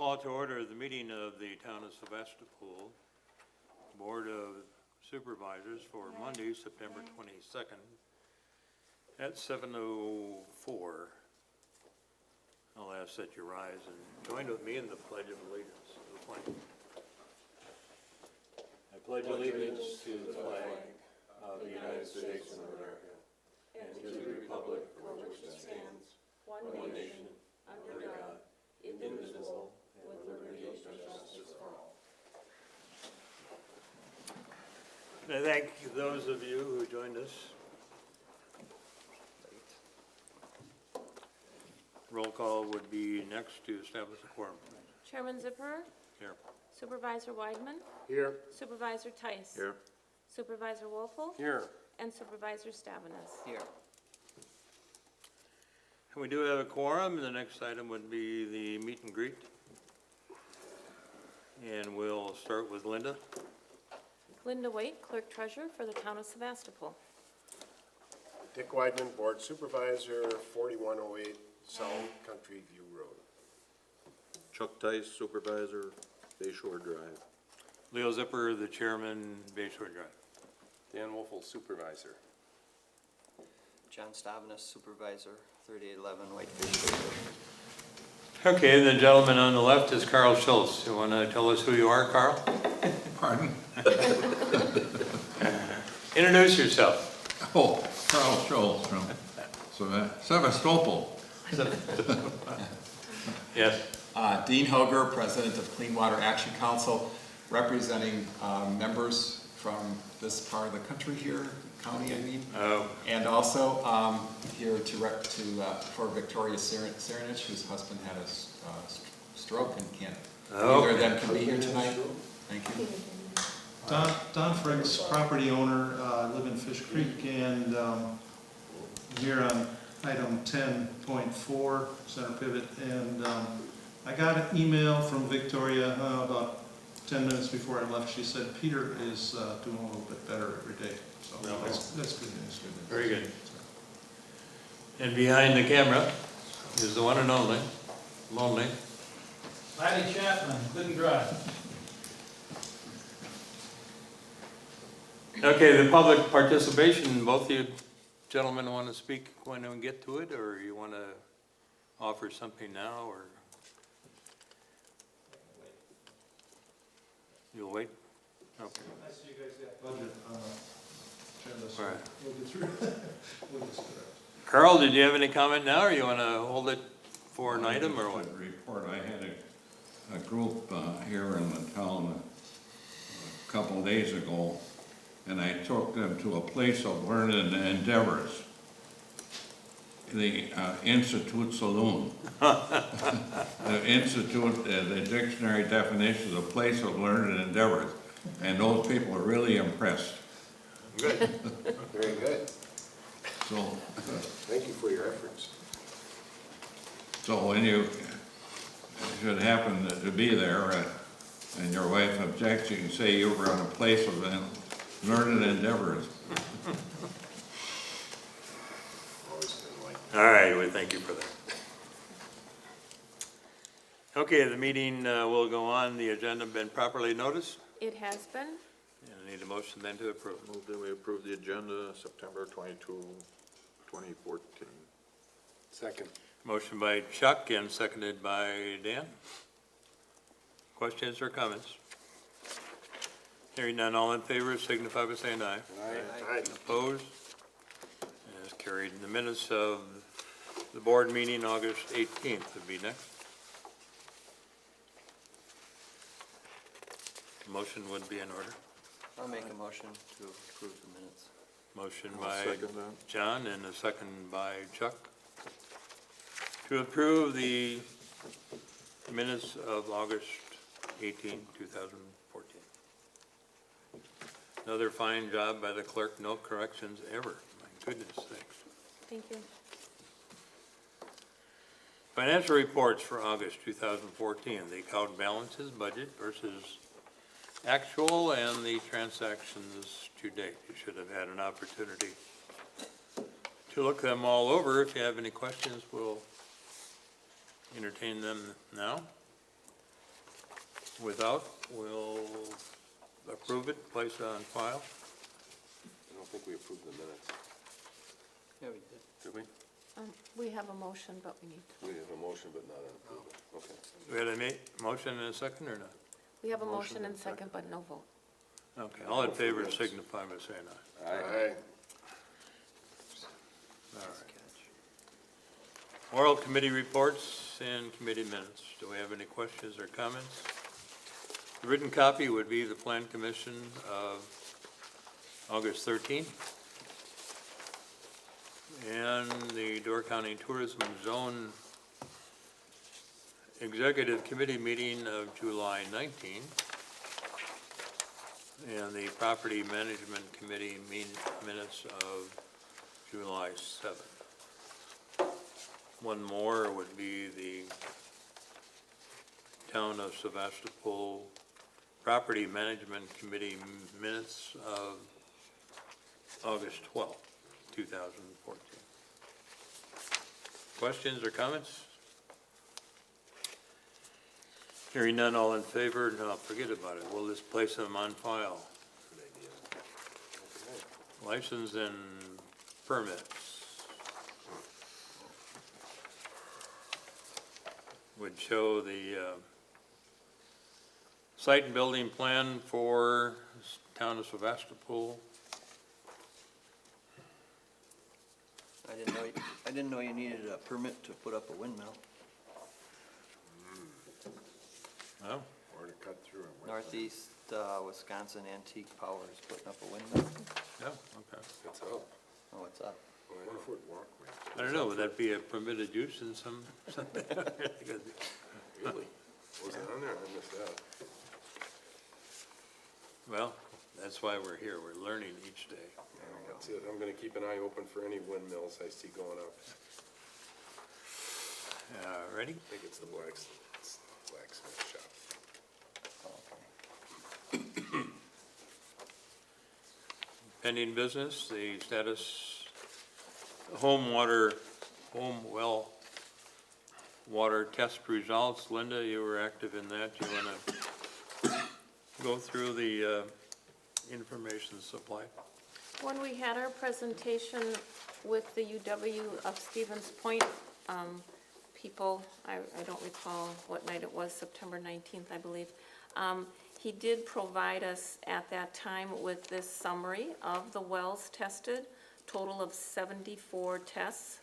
Call to order the meeting of the Town of Sevastopol Board of Supervisors for Monday, September 22nd at 7:04. I'll ask that you rise and join with me in the Pledge of Allegiance to the flag. I pledge allegiance to the flag of the United States of America and to the republic for which it stands, one nation, under God, indivisible, with liberty and justice for all. And I thank those of you who joined us. Roll call would be next to establish a quorum. Chairman Zipper. Here. Supervisor Weidman. Here. Supervisor Tice. Here. Supervisor Wolfel. Here. And Supervisor Stavenus. Here. And we do have a quorum, and the next item would be the meet and greet. And we'll start with Linda. Linda Waite, Clerk Treasurer for the Town of Sevastopol. Dick Weidman, Board Supervisor, 4108 South Country View Road. Chuck Tice, Supervisor, Bay Shore Drive. Leo Zipper, the Chairman, Bay Shore Drive. Dan Wolfel, Supervisor. John Stavenus, Supervisor, 3811 Whitefish Road. Okay, the gentleman on the left is Carl Schultz. You want to tell us who you are, Carl? Pardon? Introduce yourself. Oh, Carl Schultz from Sevastopol. Yes. Dean Hoger, President of Clean Water Action Council, representing members from this part of the country here, county I mean, and also here for Victoria Serenich, whose husband had a stroke and can't. Neither of them can be here tonight. Thank you. Don Fricks, property owner, live in Fish Creek, and here on item 10.4, center pivot, and I got an email from Victoria about 10 minutes before I left. She said Peter is doing a little bit better every day, so that's good news. Very good. And behind the camera is the one and only, lonely. Patty Chapman, couldn't drive. Okay, the public participation, both of you gentlemen want to speak when we get to it, or you want to offer something now, or? You'll wait? Okay. I see you guys got budget on the agenda, so All right. we'll get through it. We'll just get it. Carl, did you have any comment now, or you want to hold it for an item, or what? Report. I had a group here in the town a couple of days ago, and I took them to a place of learned endeavors, the Institute Saloon. The Institute, the dictionary definition is a place of learned endeavors, and those people are really impressed. Good. Very good. So, Thank you for your efforts. so when you should happen to be there, and your wife objects, you can say you were on a place of learned endeavors. Always been like. All right, well, thank you for that. Okay, the meeting will go on. The agenda been properly noticed? It has been. And I need a motion then to approve. Move that we approve the agenda, September 22, 2014. Second. Motion by Chuck and seconded by Dan. Questions or comments? Hearing none, all in favor signify by saying aye. Aye. Opposed? As carried. The minutes of the board meeting August 18th would be next. Motion would be in order. I'll make a motion to approve the minutes. Motion I'll by second that. John and a second by Chuck to approve the minutes of August 18, 2014. Another fine job by the clerk, no corrections ever. My goodness sakes. Thank you. Financial reports for August 2014, the account balances, budget versus actual, and the transactions to date. You should have had an opportunity to look them all over. If you have any questions, we'll entertain them now. Without, we'll approve it, place it on file. I don't think we approved the minutes, Yeah, we did. did we? We have a motion, but we need, We have a motion, but not an approval. Okay. We had a motion and a second or not? we have a Motion motion and and second, but no vote. Okay, all in favor signify by saying aye. Aye. All right. Oral committee reports and committee minutes. Do we have any questions or comments? The written copy would be the Plan Commission of August 13th. And the Door County Tourism Zone Executive Committee meeting of July 19th. And the Property Management Committee minutes of July 7th. One more would be the Town of Sevastopol Property Management Committee minutes of August 12th, 2014. Questions or comments? Hearing none, all in favor? No, forget about it. We'll just place them on file. Good idea. Okay. License and permits. Would show the site and building plan for Town of Sevastopol. I didn't know you needed a permit to put up a windmill. Oh, Or to cut through it. Northeast Wisconsin Antique Power is putting up a windmill. yeah, okay. It's up. Oh, what's up? 1-foot walkway. I don't know, would that be a permitted use in some? Really? Was it on there? I missed that. Well, that's why we're here. We're learning each day. That's it. I'm gonna keep an eye open for any windmills I see going up. Ready? I think it's the blacksmith shop. Pending business, the status, well water test results. Linda, you were active in that. You want to go through the information supply? When we had our presentation with the UW of Stevens Point people, I don't recall what night it was, September 19th, I believe. He did provide us at that time with this summary of the wells tested. Total of 74 tests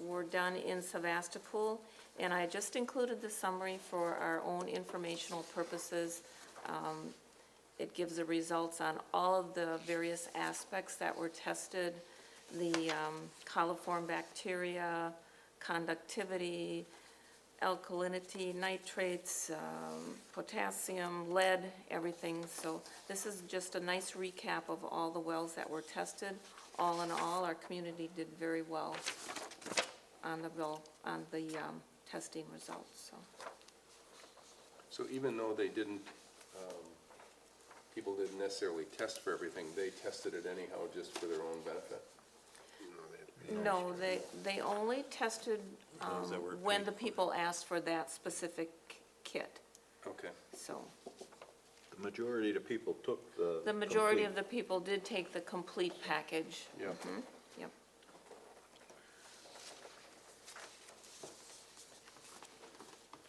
were done in Sevastopol, and I just included the summary for our own informational purposes. It gives the results on all of the various aspects that were tested, the coliform bacteria, conductivity, alkalinity, nitrates, potassium, lead, everything. So this is just a nice recap of all the wells that were tested. All in all, our community did very well on the testing results. So even though they didn't, people didn't necessarily test for everything, they tested it anyhow just for their own benefit? No, they only tested Those that were when paid the people asked for that specific kit. Okay. So The majority of the people took the. the majority complete- of the people did take the complete package. Yeah. Yep.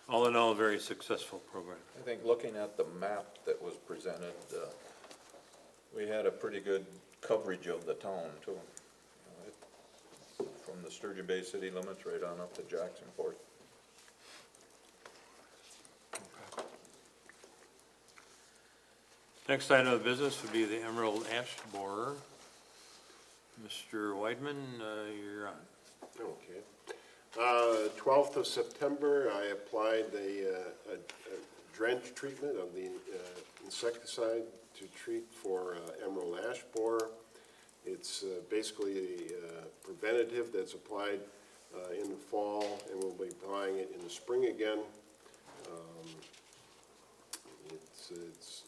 All in all, a very successful program. I think looking at the map that was presented, we had a pretty good coverage of the town too. From the Sturgeon Bay city limits right on up to Jacksonport. Next item of business would be the Emerald Ash Borer. Mr. Weidman, you're on. Okay. 12th of September, I applied a drench treatment of the insecticide to treat for emerald ash borer. It's basically a preventative that's applied in the fall, and we'll be applying it in the spring again. It's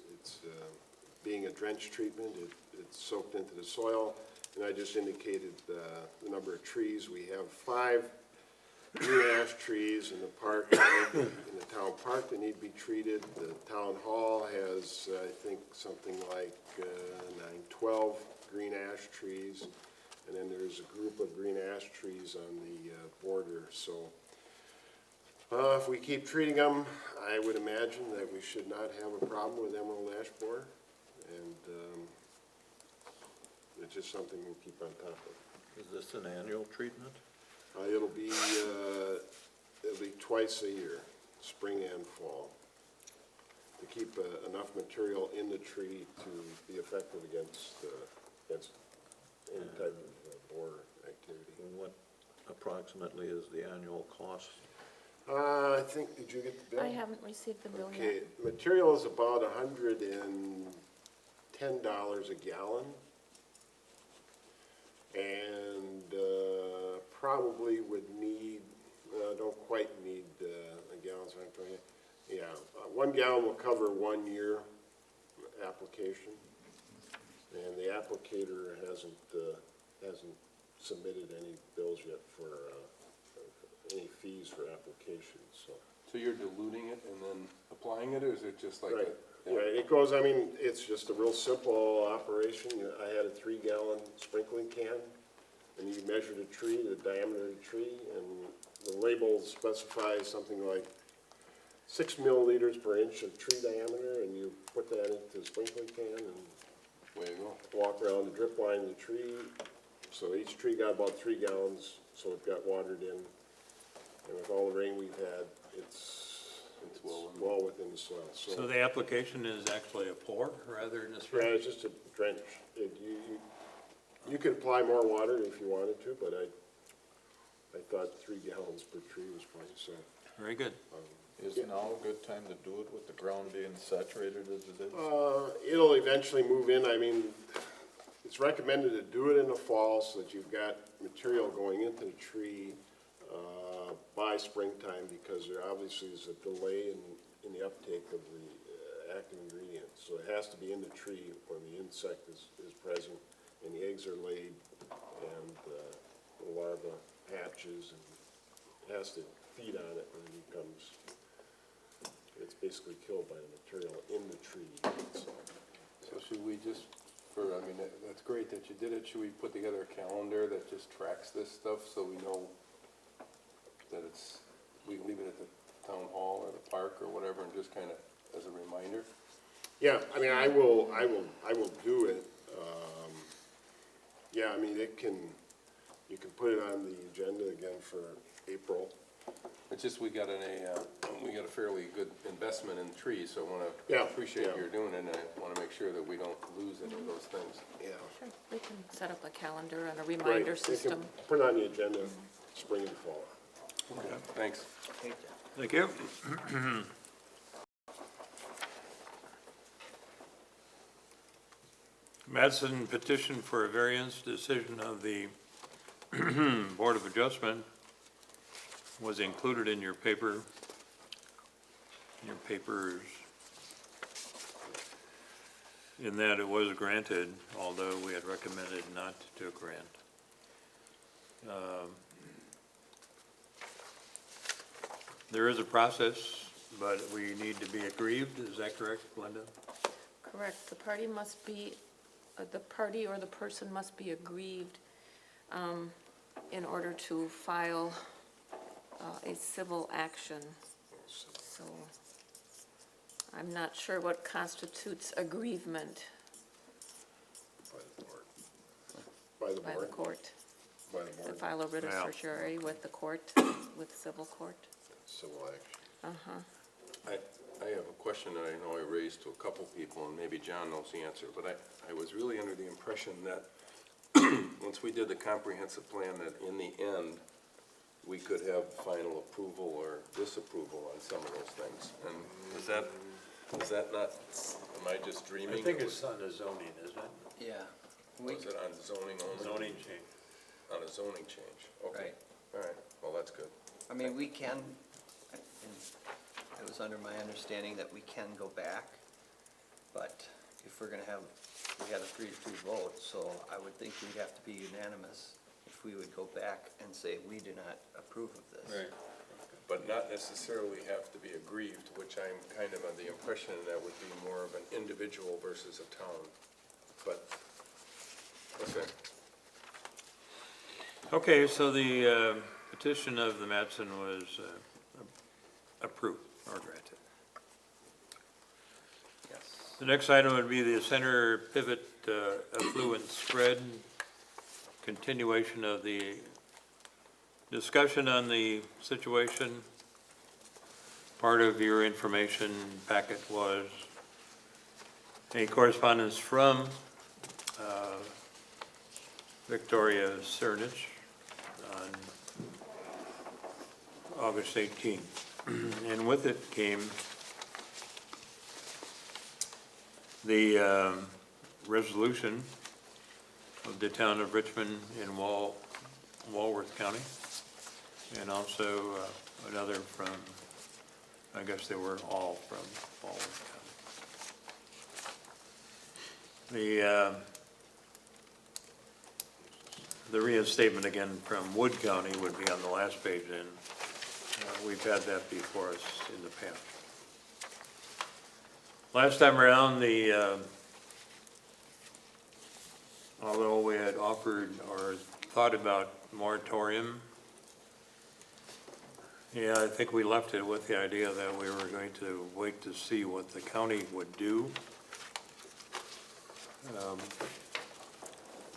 being a drench treatment, it's soaked into the soil, and I just indicated the number of trees. We have 5 green ash trees in the park, in the town park that need to be treated. The town hall has, I think, something like 12 green ash trees. And then there's a group of green ash trees on the border. So if we keep treating them, I would imagine that we should not have a problem with emerald ash borer. And it's just something we'll keep on top of. Is this an annual treatment? It'll be twice a year, spring and fall, to keep enough material in the tree to be effective against any type of borer activity. And what approximately is the annual cost? I think, did you get the bill? I haven't received the bill Okay, yet. material is about $110 a gallon. And probably would need, don't quite need a gallon, so I'm telling you. Yeah, 1 gallon will cover 1 year application. And the applicator hasn't submitted any bills yet for any fees for applications, so. So you're diluting it and then applying it, or is it just like Right, a? yeah, it goes, I mean, it's just a real simple operation. I had a 3-gallon sprinkling can, and you measure the tree, the diameter of the tree, and the label specifies something like 6 milliliters per inch of tree diameter, and you put that into the sprinkling can and Way to go. walk around the drip line of the tree. So each tree got about 3 gallons, so it got watered in. And with all the rain we've had, it's well within the soil. So the application is actually a pour rather than a Yeah, spray? it's just a drench. You could apply more water if you wanted to, but I thought 3 gallons per tree was fine, so. Very good. Is now a good time to do it with the ground being saturated as it is? It'll eventually move in. I mean, it's recommended to do it in the fall so that you've got material going into the tree by springtime, because there obviously is a delay in the uptake of the active ingredients. So it has to be in the tree when the insect is present and the eggs are laid and the larva hatches, and it has to feed on it when it becomes, it's basically killed by the material in the tree itself. So should we just, I mean, that's great that you did it. Should we put together a calendar that just tracks this stuff so we know that we can leave it at the town hall or the park or whatever, and just kind of as a reminder? Yeah, I mean, I will do it. Yeah, I mean, you can put it on the agenda again for April. It's just, we got a fairly good investment in trees, so I want to Yeah, appreciate yeah. you're doing it, and I want to make sure that we don't lose any of those things. Yeah. Sure, we can set up a calendar and a Right. reminder You can system. put it on the agenda, spring and fall. Okay, thanks. Thank you. Madison petition for a variance decision of the Board of Adjustment was included in your papers, in that it was granted, although we had recommended not to grant. There is a process, but we need to be aggrieved, is that correct, Glenda? Correct, the party must be, the party or the person must be aggrieved in order to file a civil action. So I'm not sure what constitutes aggrievement By the by the board. court. By the To board, file a writ of Yeah. certiorari with the court, with civil court. civil action. I have a question that I know I raised to a couple people, and maybe John knows the answer, but I was really under the impression that once we did the comprehensive plan, that in the end, we could have final approval or disapproval on some of those things. And is that not, am I just dreaming? I think it's on the zoning, isn't it? Yeah. Was it on zoning only? Zoning change. On a zoning change, okay. Right. All right, well, that's good. I mean, we can, and it was under my understanding that we can go back, but if we're gonna have, we had a 3-2 vote, so I would think we'd have to be unanimous if if we would go back and say, we do not approve of this. Right. But not necessarily have to be aggrieved, which I'm kind of under the impression that would be more of an individual versus a town. But, okay. Okay, so the petition of the Mattson was approved or granted. Yes. The next item would be the center pivot affluent spread, continuation of the discussion on the situation. Part of your information packet was a correspondence from Victoria Cernich on August 18th. And with it came the resolution of the town of Richmond in Walworth County, and also another from, I guess they were all from Walworth County. The reinstatement again from Wood County would be on the last page, and we've had that before us in the past. Last time around, although we had offered or thought about moratorium, yeah, I think we left it with the idea that we were going to wait to see what the county would do.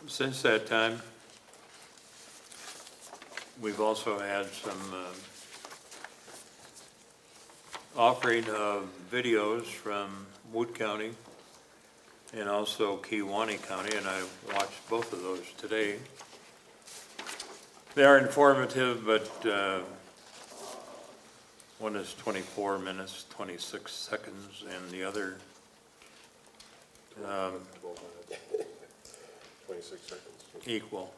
Since that time, we've also had some offering of videos from Wood County and also Kewaunee County, and I watched both of those today. They are informative, but one is 24 minutes, 26 seconds, and the other 26 seconds. equal.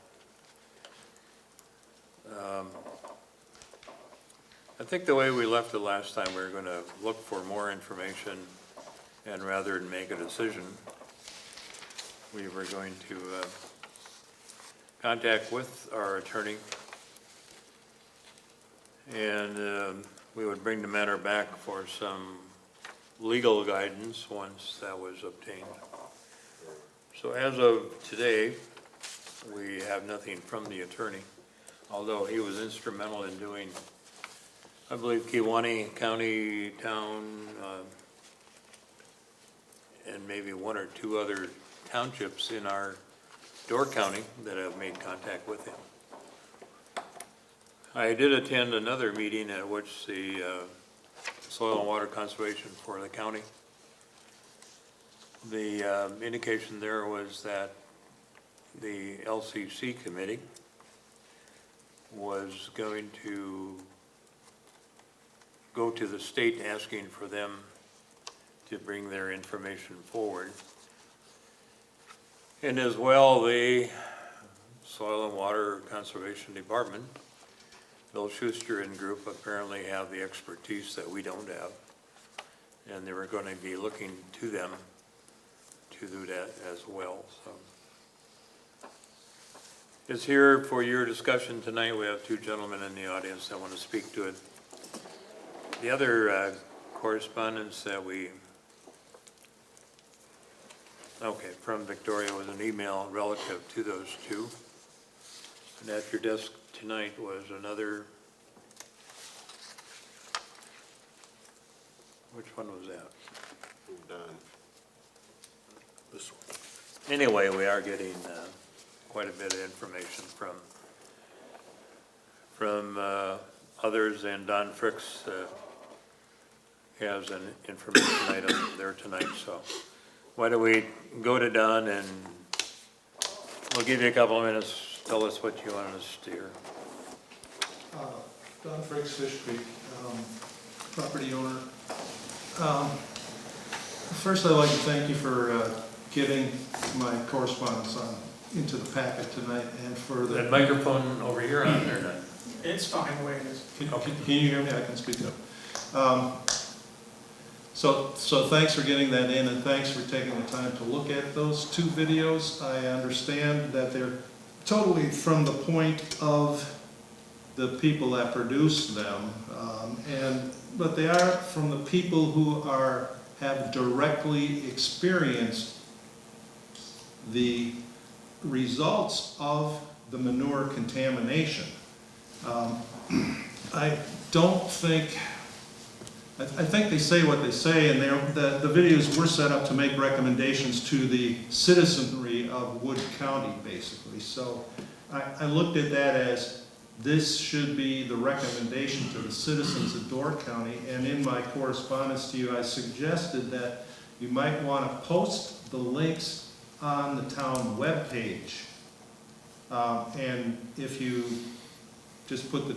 I think the way we left it last time, we were going to look for more information, and rather than make a decision, we were going to contact with our attorney, and we would bring the matter back for some legal guidance once that was obtained. So as of today, we have nothing from the attorney, although he was instrumental in doing, I believe, Kewaunee County, town, and maybe one or two other townships in our Door County that have made contact with him. I did attend another meeting at which the Soil and Water Conservation for the county, the indication there was that the LCC committee was going to go to the state asking for them to bring their information forward. And as well, the Soil and Water Conservation Department, Bill Schuster and group apparently have the expertise that we don't have. And they were going to be looking to them to do that as well. So it's here for your discussion tonight. We have two gentlemen in the audience that want to speak to it. The other correspondence that from Victoria was an email relative to those two. And at your desk tonight was another, which one was that? Done. This one. Anyway, we are getting quite a bit of information from others, and Don Fricks has an information item there tonight. So why don't we go to Don, and we'll give you a couple of minutes. Tell us what you want us to hear. Don Fricks, Fish Creek, property owner. First, I'd like to thank you for getting my correspondence into the packet tonight, and for the... That microphone over here on there, not? It's fine the way it is. Can you hear me? I can speak up. So thanks for getting that in, and thanks for taking the time to look at those two videos. I understand that they're totally from the point of the people that produce them, but they are from the people who have directly experienced the results of the manure contamination. I don't think, I think they say what they say, and the videos were set up to make recommendations to the citizenry of Wood County, basically. So I looked at that as this should be the recommendation to the citizens of Door County, and in my correspondence to you, I suggested that you might want to post the links on the town webpage. And if you just put the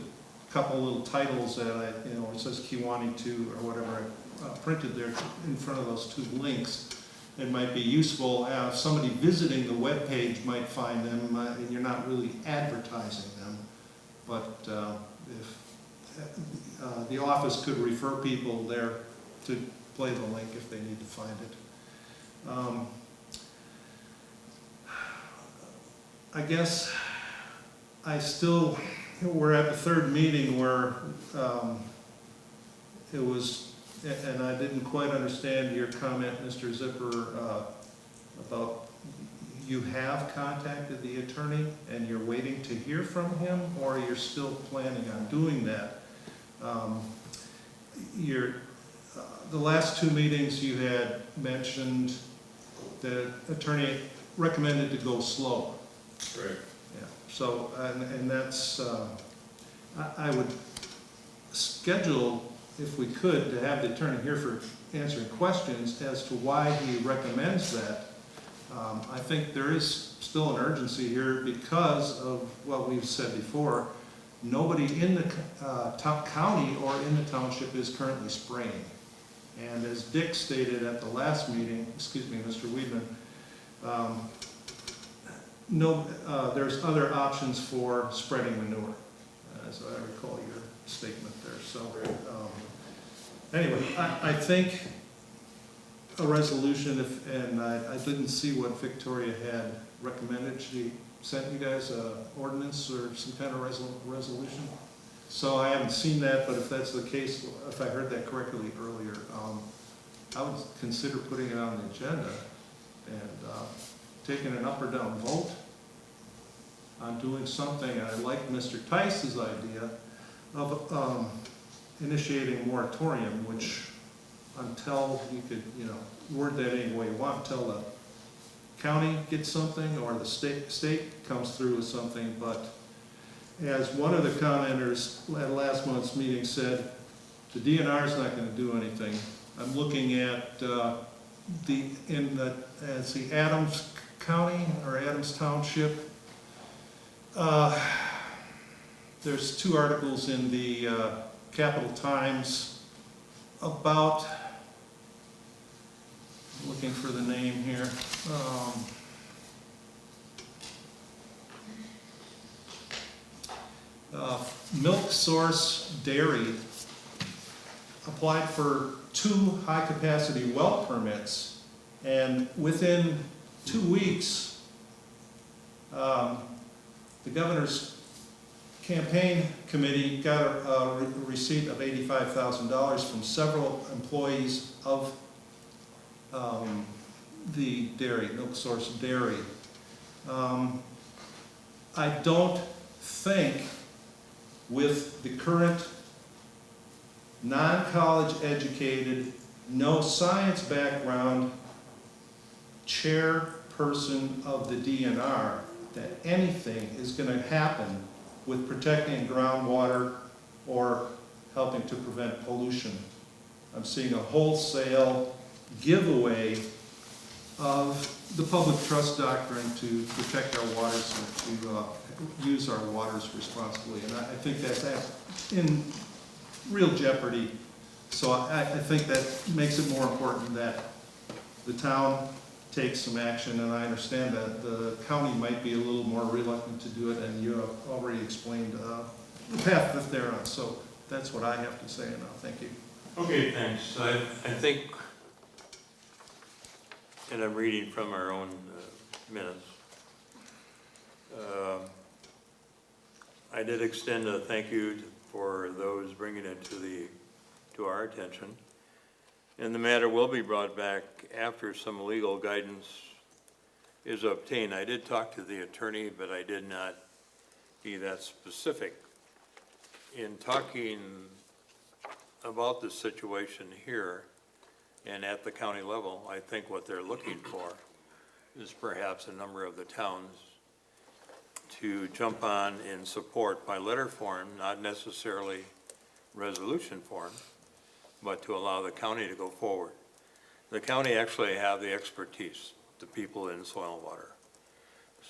couple little titles that it says Kiwani 2 or whatever I printed there in front of those 2 links, it might be useful. If somebody visiting the webpage might find them, and you're not really advertising them, but if the office could refer people there to play the link if they need to find it. I guess we're at the 3rd meeting where it was, and I didn't quite understand your comment, Mr. Zipper, about you have contacted the attorney and you're waiting to hear from him, or you're still planning on doing that. The last 2 meetings you had mentioned the attorney recommended to go slow. Right. Yeah. So, and that's, I would schedule, if we could, to have the attorney here for answering questions as to why he recommends that. I think there is still an urgency here because of what we've said before. Nobody in the county or in the township is currently spraying. And as Dick stated at the last meeting, excuse me, Mr. Weedman, there's other options for spreading manure, as I recall your statement there. So anyway, I think a resolution, and I didn't see what Victoria had recommended. She sent you guys an ordinance or some kind of resolution. So I haven't seen that, but if that's the case, if I heard that correctly earlier, I would consider putting it on the agenda and taking an up or down vote on doing something. And I like Mr. Tice's idea of initiating a moratorium, which until you could, word that any way you want, until the county gets something or the state comes through with something. But as one of the commenters at last month's meeting said, the DNR is not going to do anything. I'm looking at the Adams County or Adams Township. There's 2 articles in the Capital Times about, I'm looking for the name here. Milk Source Dairy applied for 2 high-capacity well permits, and within 2 weeks, the governor's campaign committee got a receipt of $85,000 from several employees of the dairy, Milk Source Dairy. I don't think with the current non-college educated, no science background chairperson of the DNR that anything is going to happen with protecting groundwater or helping to prevent pollution. I'm seeing a wholesale giveaway of the public trust doctrine to protect our waters and to use our waters responsibly. And I think that's in real jeopardy. So I think that makes it more important that the town takes some action, and I understand that the county might be a little more reluctant to do it, and you have already explained the path that they're on. So that's what I have to say now. Thank you. Okay, thanks. I think, and I'm reading from our own minutes, I did extend a thank you for those bringing it to our attention. And the matter will be brought back after some legal guidance is obtained. I did talk to the attorney, but I did not be that specific. In talking about the situation here and at the county level, I think what they're looking for is perhaps a number of the towns to jump on in support by letter form, not necessarily resolution form, but to allow the county to go forward. The county actually have the expertise, the people in soil and water.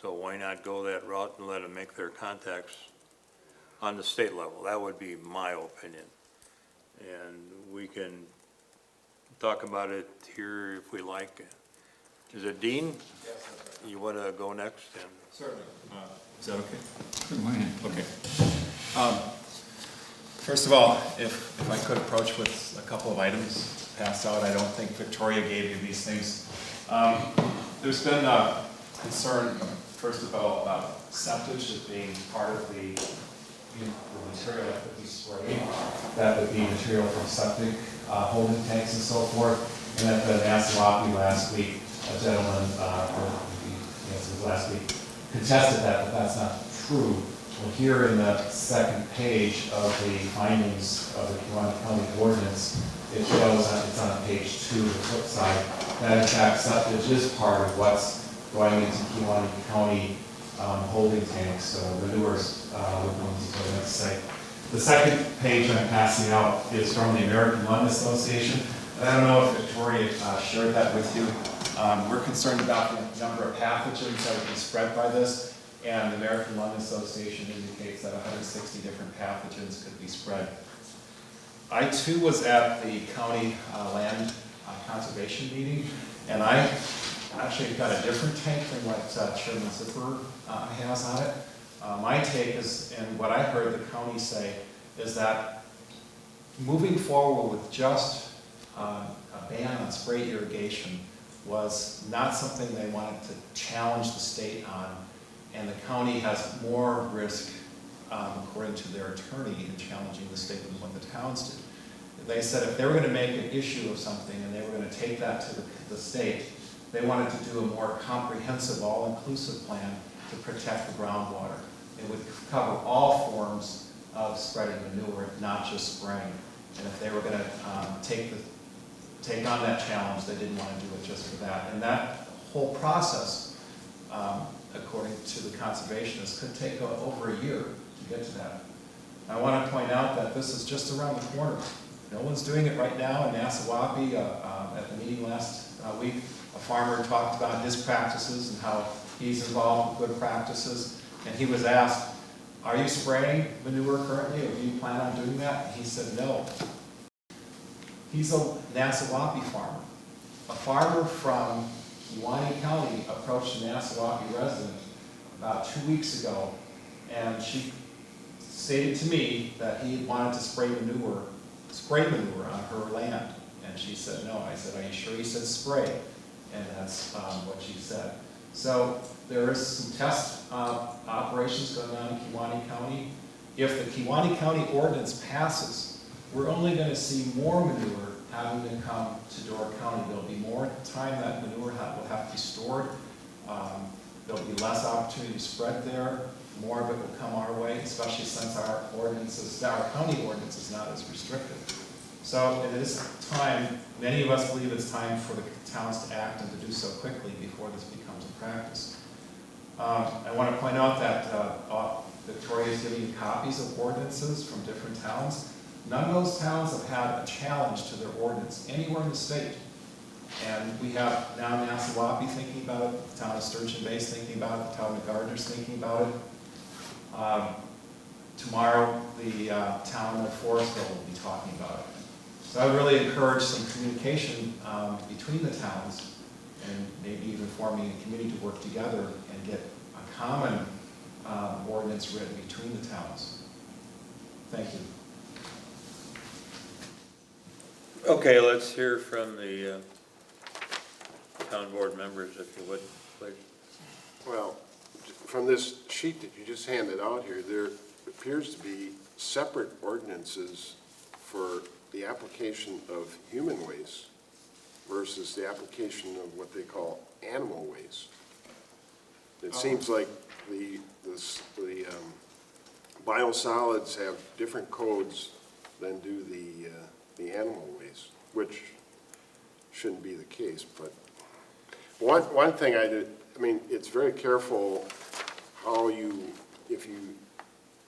So why not go that route and let them make their contacts on the state level? That would be my opinion. And we can talk about it here if we like. Is it Dean? Yes. You want to go next? And Certainly. Is that okay? Good morning. Okay. First of all, if I could approach with a couple of items passed out, I don't think Victoria gave you these things. There's been concern, first of all, about septage as being part of the material that would be sprayed. That would be material from septic holding tanks and so forth. And at the Nassau last week, a gentleman, yes, it was last week, contested that, but that's not true. Well, here in the second page of the findings of the Kewaunee County ordinance, it shows, it's on page 2, the flip side, that in fact septage is part of what's going into Kewaunee County holding tanks, manures, we're going to go next site. The second page I'm passing out is from the American Lung Association. And I don't know if Victoria shared that with you. We're concerned about the number of pathogens that would be spread by this, and the American Lung Association indicates that 160 different pathogens could be spread. I too was at the county land conservation meeting, and I actually got a different take than what Chairman Zipper has on it. My take is, and what I heard the county say, is that moving forward with just a ban on spray irrigation was not something they wanted to challenge the state on, and the county has more risk, according to their attorney, in challenging the state than what the towns did. They said if they were going to make an issue of something and they were going to take that to the state, they wanted to do a more comprehensive, all-inclusive plan to protect the groundwater. It would cover all forms of spreading manure, not just spraying. And if they were going to take on that challenge, they didn't want to do it just for that. And that whole process, according to the conservationists, could take over a year to get to that. I want to point out that this is just around the corner. No one's doing it right now in Nassau. At the meeting last week, a farmer talked about his practices and how he's involved with good practices. And he was asked, are you spraying manure currently, or do you plan on doing that? And he said no. He's a Nassau farmer. A farmer from Kewaunee County approached a Nassau resident about 2 weeks ago, and she stated to me that he wanted to spray manure on her land. And she said no. I said, are you sure? He said spray. And that's what she said. So there is some test operations going on in Kewaunee County. If the Kewaunee County ordinance passes, we're only going to see more manure having to come to Door County. There'll be more time that manure will have to be stored. There'll be less opportunity to spread there. More of it will come our way, especially since our county ordinance is not as restrictive. So it is time, many of us believe it's time for the towns to act and to do so quickly before this becomes a practice. I want to point out that Victoria is giving you copies of ordinances from different towns. None of those towns have had a challenge to their ordinance anywhere in the state. And we have now Nassau thinking about it, the town of Sturgeon Bay is thinking about it, the town of Gardner's thinking about it. Tomorrow, the town of Forestville will be talking about it. So I would really encourage some communication between the towns, and maybe even forming a committee to work together and get a common ordinance written between the towns. Thank you. okay, let's hear from the town board members, if you would, please. Well, from this sheet that you just handed out here, appears to be separate ordinances for the application of human waste versus the application of what they call animal waste. It seems like the biosolids have different codes than do the animal waste, which shouldn't be the case, but one thing I mean, it's very careful how if you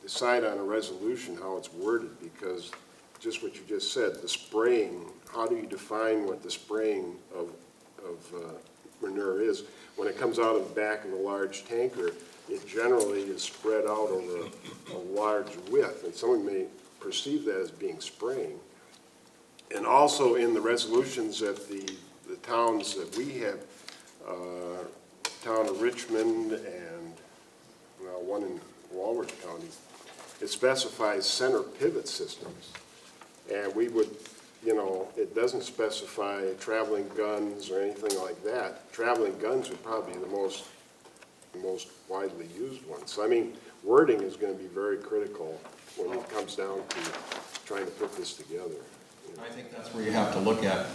decide on a resolution, how it's worded, because just what you just said, the spraying, how do you define what the spraying of manure is? When it comes out of the back of a large tanker, it generally is spread out over a large width, and someone may perceive that as being spraying. And also in the resolutions that the towns that we have, town of Richmond and one in Walworth County, it specifies center pivot systems. And we would, it doesn't specify traveling guns or anything like that. Traveling guns would probably be the most widely used one. So, I mean, wording is going to be very critical when it comes down to trying to put this together. I think that's where you have to look at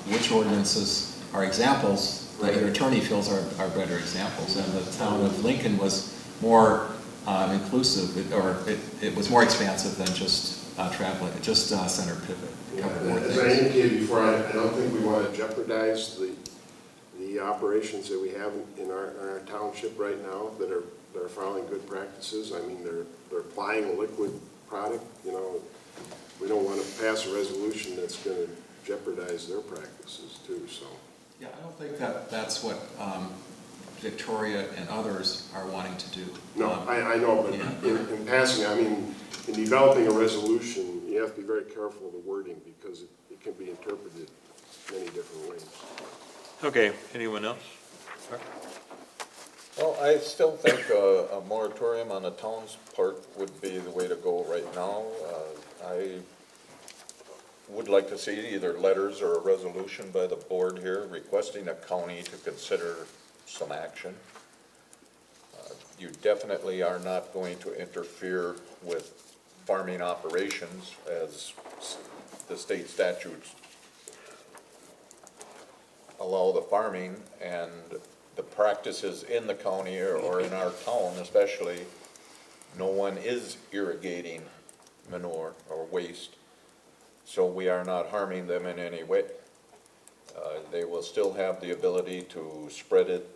which ordinances are examples that your attorney feels are better examples. And the town of Lincoln was more inclusive, it was more expansive than just traveling, just center pivot. As I indicated before, I don't think we want to jeopardize the operations that we have in our township right now that are following good practices. I mean, they're applying a liquid product. We don't want to pass a resolution that's going to jeopardize their practices too. So. Yeah, I don't think that's what Victoria and others are wanting to do. No, I know, but yeah. in passing, I mean, in developing a resolution, you have to be very careful of the wording because it can be interpreted many different ways. Okay, anyone else? Well, I still think a moratorium on the town's part would be the way to go right now. I would like to see either letters or a resolution by the board here requesting a county to consider some action. You definitely are not going to interfere with farming operations as the state statutes allow the farming, and the practices in the county or in our town especially, no one is irrigating manure or waste, so we are not harming them in any way. They will still have the ability to spread it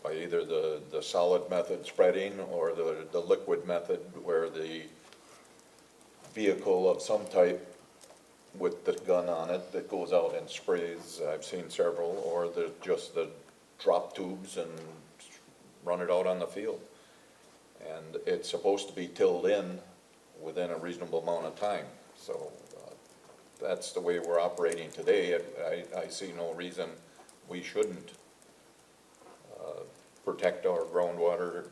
by either the solid method spreading or the liquid method where the vehicle of some type with the gun on it that goes out and sprays, I've seen several, or just the drop tubes and run it out on the field. And it's supposed to be tilled in within a reasonable amount of time. So that's the way we're operating today. I see no reason we shouldn't protect our groundwater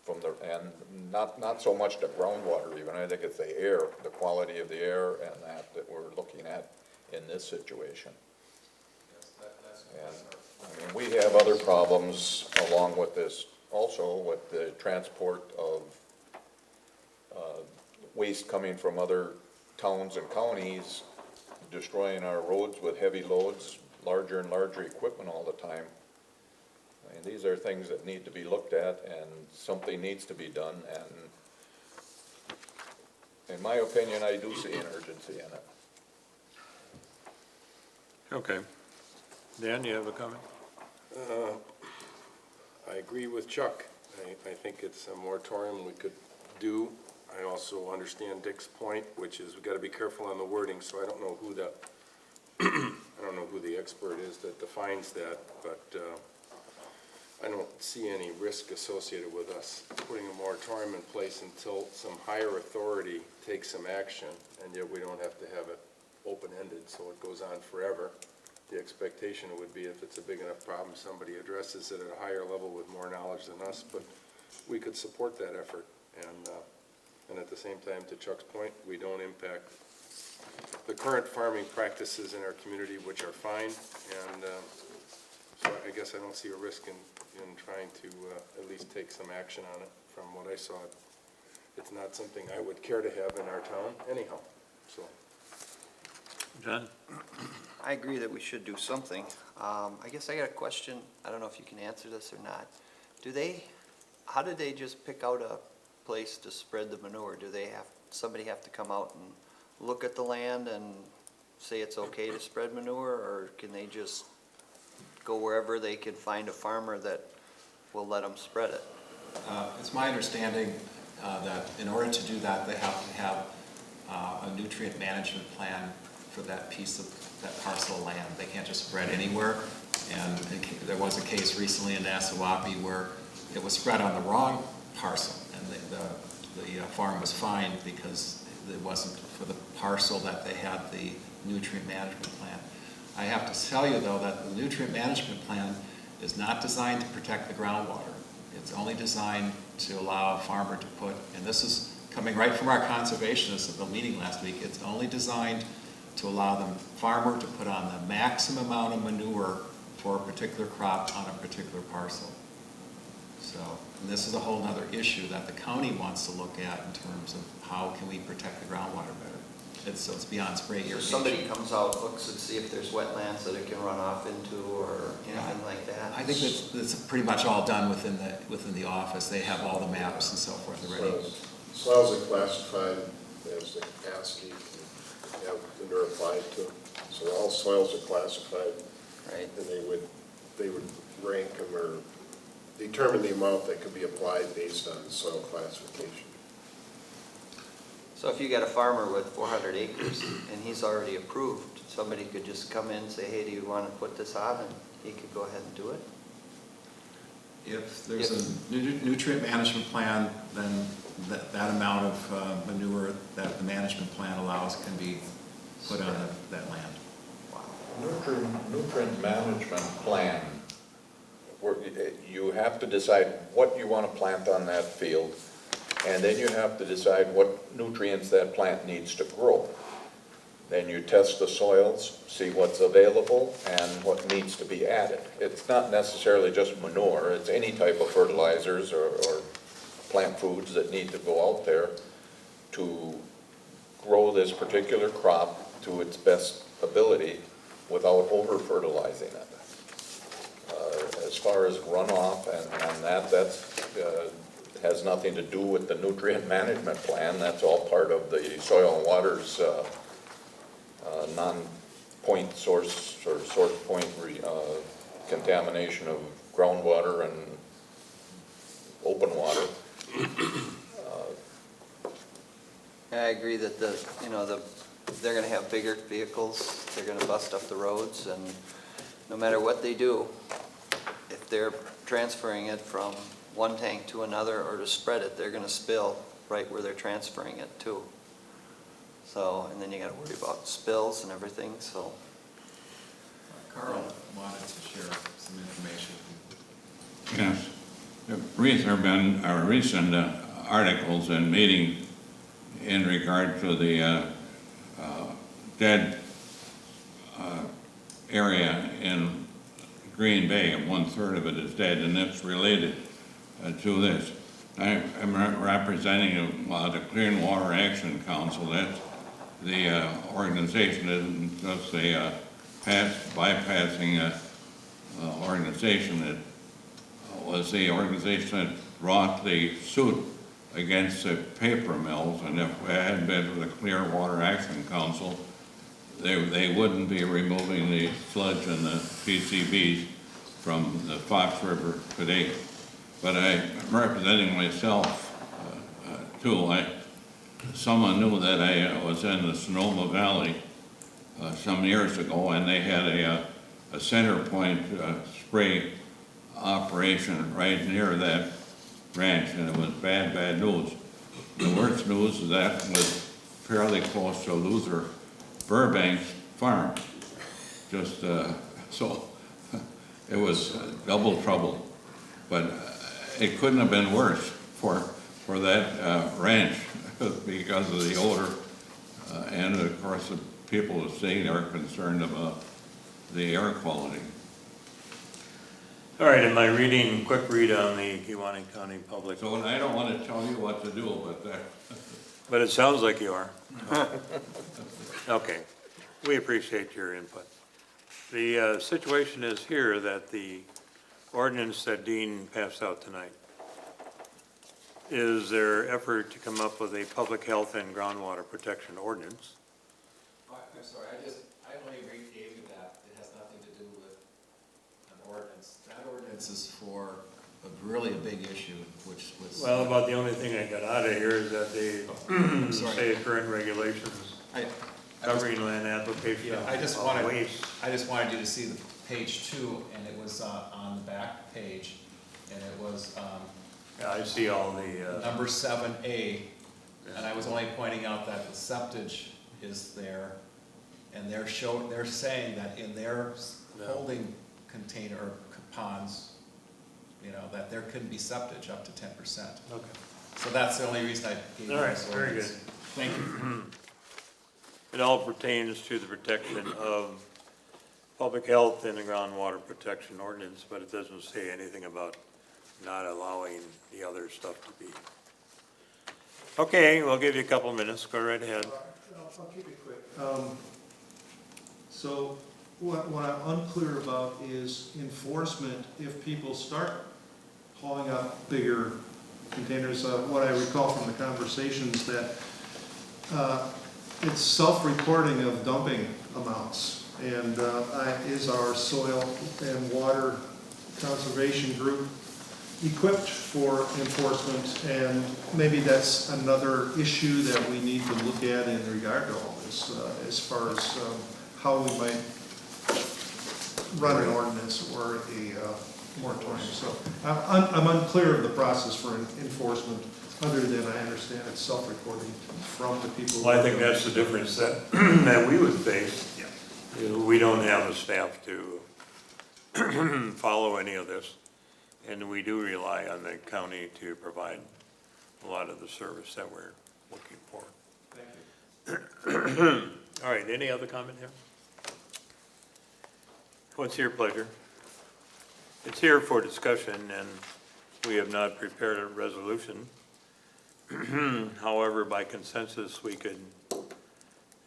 from and not so much the groundwater even, I think it's the air, the quality of the air and that we're looking at in this situation. And I mean, we have other problems along with this also with the transport of waste coming from other towns and counties, destroying our roads with heavy loads, larger and larger equipment all the time. I mean, these are things that need to be looked at and something needs to be done, and in my opinion, I do see an urgency in it. Okay. Dan, you have a comment? I agree with Chuck. I think it's a moratorium we could do. I also understand Dick's point, which is we've got to be careful on the wording, so I don't know who the expert is that defines that, but I don't see any risk associated with us putting a moratorium in place until some higher authority takes some action, and yet we don't have to have it open-ended, so it goes on forever. The expectation would be if it's a big enough problem, somebody addresses it at a higher level with more knowledge than us, but we could support that effort. And at the same time, to Chuck's point, we don't impact the current farming practices in our community, which are fine, and so I guess I don't see a risk in trying to at least take some action on it from what I saw it's not something I would care to have in our town anyhow, so. John? I agree that we should do something. I guess I got a question, I don't know if you can answer this or not. How did they just pick out a place to spread the manure? Somebody have to come out and look at the land and say it's okay to spread manure? Or can they just go wherever they can find a farmer that will let them spread it? It's my understanding that in order to do that, they have to have a nutrient management plan for that piece of, that parcel of land. They can't just spread anywhere. And there was a case recently in Nassawapi where it was spread on the wrong parcel, and the farm was fined because it wasn't for the parcel that they had the nutrient management plan. I have to tell you, though, that the nutrient management plan is not designed to protect the groundwater. It's only designed to allow a farmer to put, and this is coming right from our conservationists at the meeting last week, it's only designed to allow the farmer to put on the maximum amount of manure for a particular crop on a particular parcel. So, and this is a whole other issue that the county wants to look at in terms of how can we protect the groundwater better. So it's beyond spray irrigation. So somebody comes out, looks and see if there's wetlands that it can run off into or anything like that? I think that's pretty much all done within the office. They have all the maps and so forth already. Soils are classified as the ASCII, and have manure applied to them. So all soils are classified. Right. And they would rank them or determine the amount that could be applied based on soil classification. So if you got a farmer with 400 acres and he's already approved, somebody could just come in and say, hey, do you want to put this on? And he could go ahead and do it? If there's a nutrient management plan, then that amount of manure that the management plan allows can be put on that land. Wow. Nutrient management plan, you have to decide what you want to plant on that field, and then you have to decide what nutrients that plant needs to grow. Then you test the soils, see what's available and what needs to be added. It's not necessarily just manure, it's any type of fertilizers or plant foods that need to go out there to grow this particular crop to its best ability without over-fertilizing it. As far as runoff and that has nothing to do with the nutrient management plan. That's all part of the soil and water's non-point source or source point contamination of groundwater and open water. I agree that they're going to have bigger vehicles, they're going to bust up the roads, and no matter what they do, if they're transferring it from one tank to another or to spread it, they're going to spill right where they're transferring it to. So, and then you got to worry about spills and everything, so. Carl wanted to share some information. Yes. There have been recent articles and meetings in regard to the dead area in Green Bay. 1/3 of it is dead, and it's related to this. I'm representing the Clean Water Action Council. That's the organization isn't just a bypassing organization. It was the organization that brought the suit against the paper mills, and if it hadn't been for the Clear Water Action Council, they wouldn't be removing the sludge and the PCBs from the Fox River today. But I'm representing myself too. Someone knew that I was in the Sonoma Valley some years ago, and they had a center point spray operation right near that ranch, and it was bad news. The worst news is that was fairly close to Luther Burbank's farm. Just so it was double trouble, but it couldn't have been worse for that ranch because of the odor, and of course the people of the state are concerned about the air quality. All right, am I reading, quick read on the Kewaunee County Public? So, and I don't wanna tell you what to do, But it sounds like you are. Okay, we appreciate your input. The situation is here that the ordinance that Dean passed out tonight is their effort to come up with a public health and groundwater protection ordinance. I'm sorry, I only gave you that, it has nothing to do with an ordinance. That ordinance is for really a big issue, which was. Well, about the only thing I got out of here is that they sorry. say current regulations covering land application Yeah, I just of wanted, waste. I just wanted you to see the page 2, and it was on the back page, and it was, Yeah, I see all the, number 7A, and I was only pointing out that the septage is there, and they're saying that in their No. holding container, or ponds, you know, that there couldn't be septage up to 10%. okay. So that's the only reason I gave you All right, this very ordinance. good. Thank you. It all pertains to the protection of public health and the groundwater protection ordinance, but it doesn't say anything about not allowing the other stuff to be. Okay, we'll give you a couple of minutes, go right ahead. I'll keep it quick. So what I'm unclear about is enforcement if people start hauling up bigger containers. What I recall from the conversations that it's self-reporting of dumping amounts. And is our soil and water conservation group equipped for enforcement? And maybe that's another issue that we need to look at in regard to all this, as far as how we might run an ordinance or a moratorium. So I'm unclear of the process for enforcement, other than I understand it's self-reporting from the people. Well, I think that's the difference that, that we would face. Yeah. You know, we don't have the staff to follow any of this, and we do rely on the county to provide a lot of the service that we're looking for. Thank you. All right, any other comment here? What's your pleasure? It's here for discussion, and we have not prepared a resolution. However, by consensus, we could,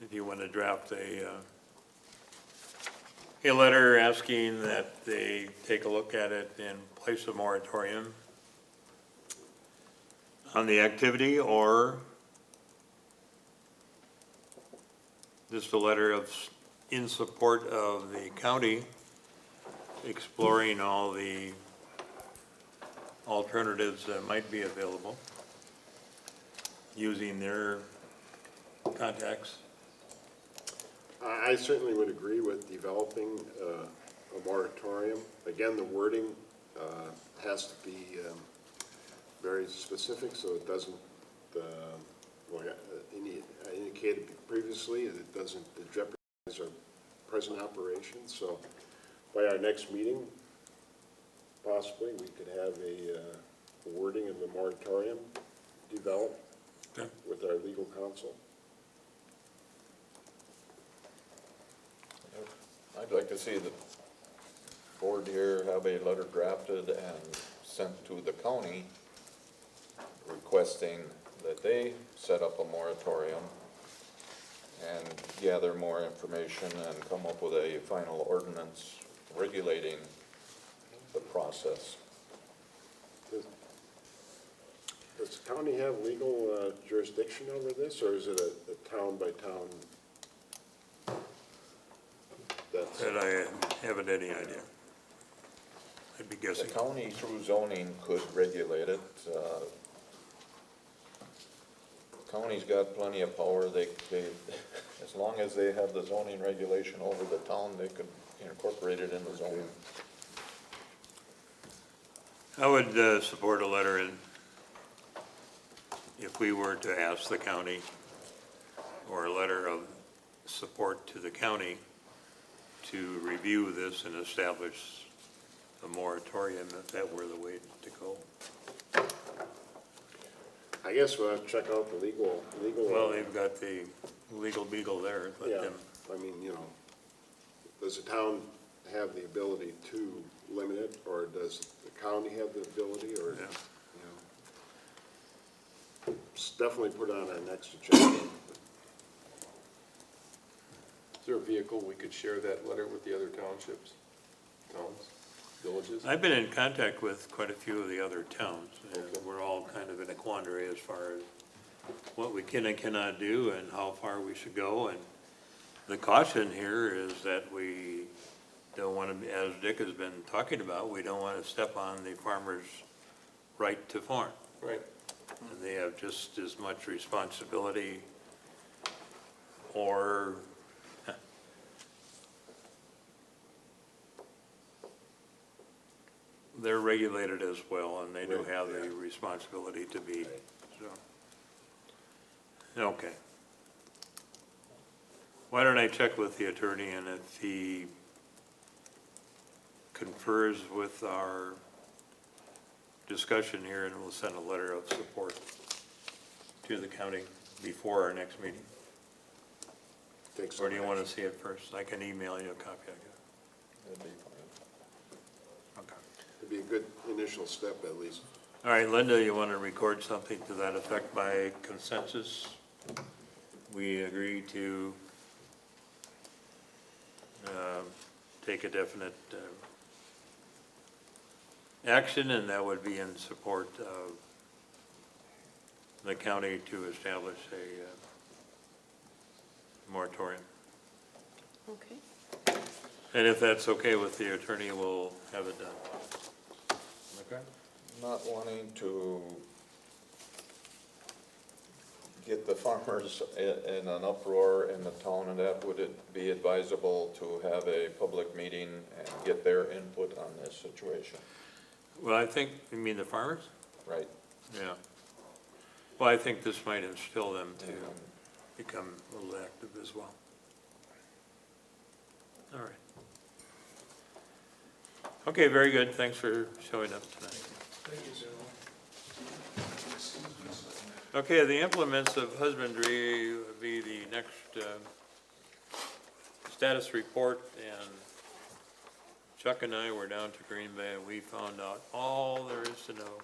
if you want to draft a letter asking that they take a look at it and place a moratorium on the activity, or just a letter of, in support of the county exploring all the alternatives that might be available, using their contacts. I certainly would agree with developing a moratorium. Again, the wording has to be very specific, so it doesn't, well, I indicated previously, that it doesn't jeopardize our present operations. So by our next meeting, possibly, we could have a wording of the moratorium developed with our legal counsel. I'd like to see the board here have a letter drafted and sent to the county requesting that they set up a moratorium and gather more information and come up with a final ordinance regulating the process. Does the county have legal jurisdiction over this, or is it a town-by-town? That I haven't any idea. I'd be The guessing. county through zoning could regulate it. County's got plenty of power. They, as long as they have the zoning regulation over the town, they could incorporate it in the zoning. I would support a letter in, if we were to ask the county, or a letter of support to the county to review this and establish a moratorium, if that were the way to go. I guess we'll have to check out the legal. Well, they've got the legal beagle there, let Yeah, them. I mean, you know, does the town have the ability to limited, or does the county have the ability, or, Yeah. you know? It's definitely put on our next agenda. Is there a vehicle we could share that letter with the other townships, towns, villages? I've been in contact with quite a few of the other towns, and we're all kind of in a quandary as far as what we can and cannot do and how far we should go. And the caution here is that we don't want to, as Dick has been talking about, we don't want to step on the farmer's right to farm. Right. And they have just as much responsibility, or they're regulated as well, and they do have the responsibility to be, so. Okay. Why don't I check with the attorney, and if he confers with our discussion here, and we'll send a letter of support to the county before our next meeting. Take some Or do you want to action. see it first? I can email you a copy, I guess. That'd be fine. Okay. It'd be a good initial step, at least. All right, Linda, you want to record something to that effect by consensus? We agree to take a definite action, and that would be in support of the county to establish a moratorium. Okay. And if that's okay with the attorney, we'll have it done. Okay? Not wanting to get the farmers in an uproar in the town, and that, would it be advisable to have a public meeting and get their input on this situation? Well, I think, you mean the farmers? Right? Yeah. Well, I think this might instill them to become a little active as well. All right. Okay, very good. Thanks for showing up tonight. Thank you, Joe. Okay, the implements of husbandry would be the next status report, and Chuck and I were down to Green Bay, and we found out all there is to know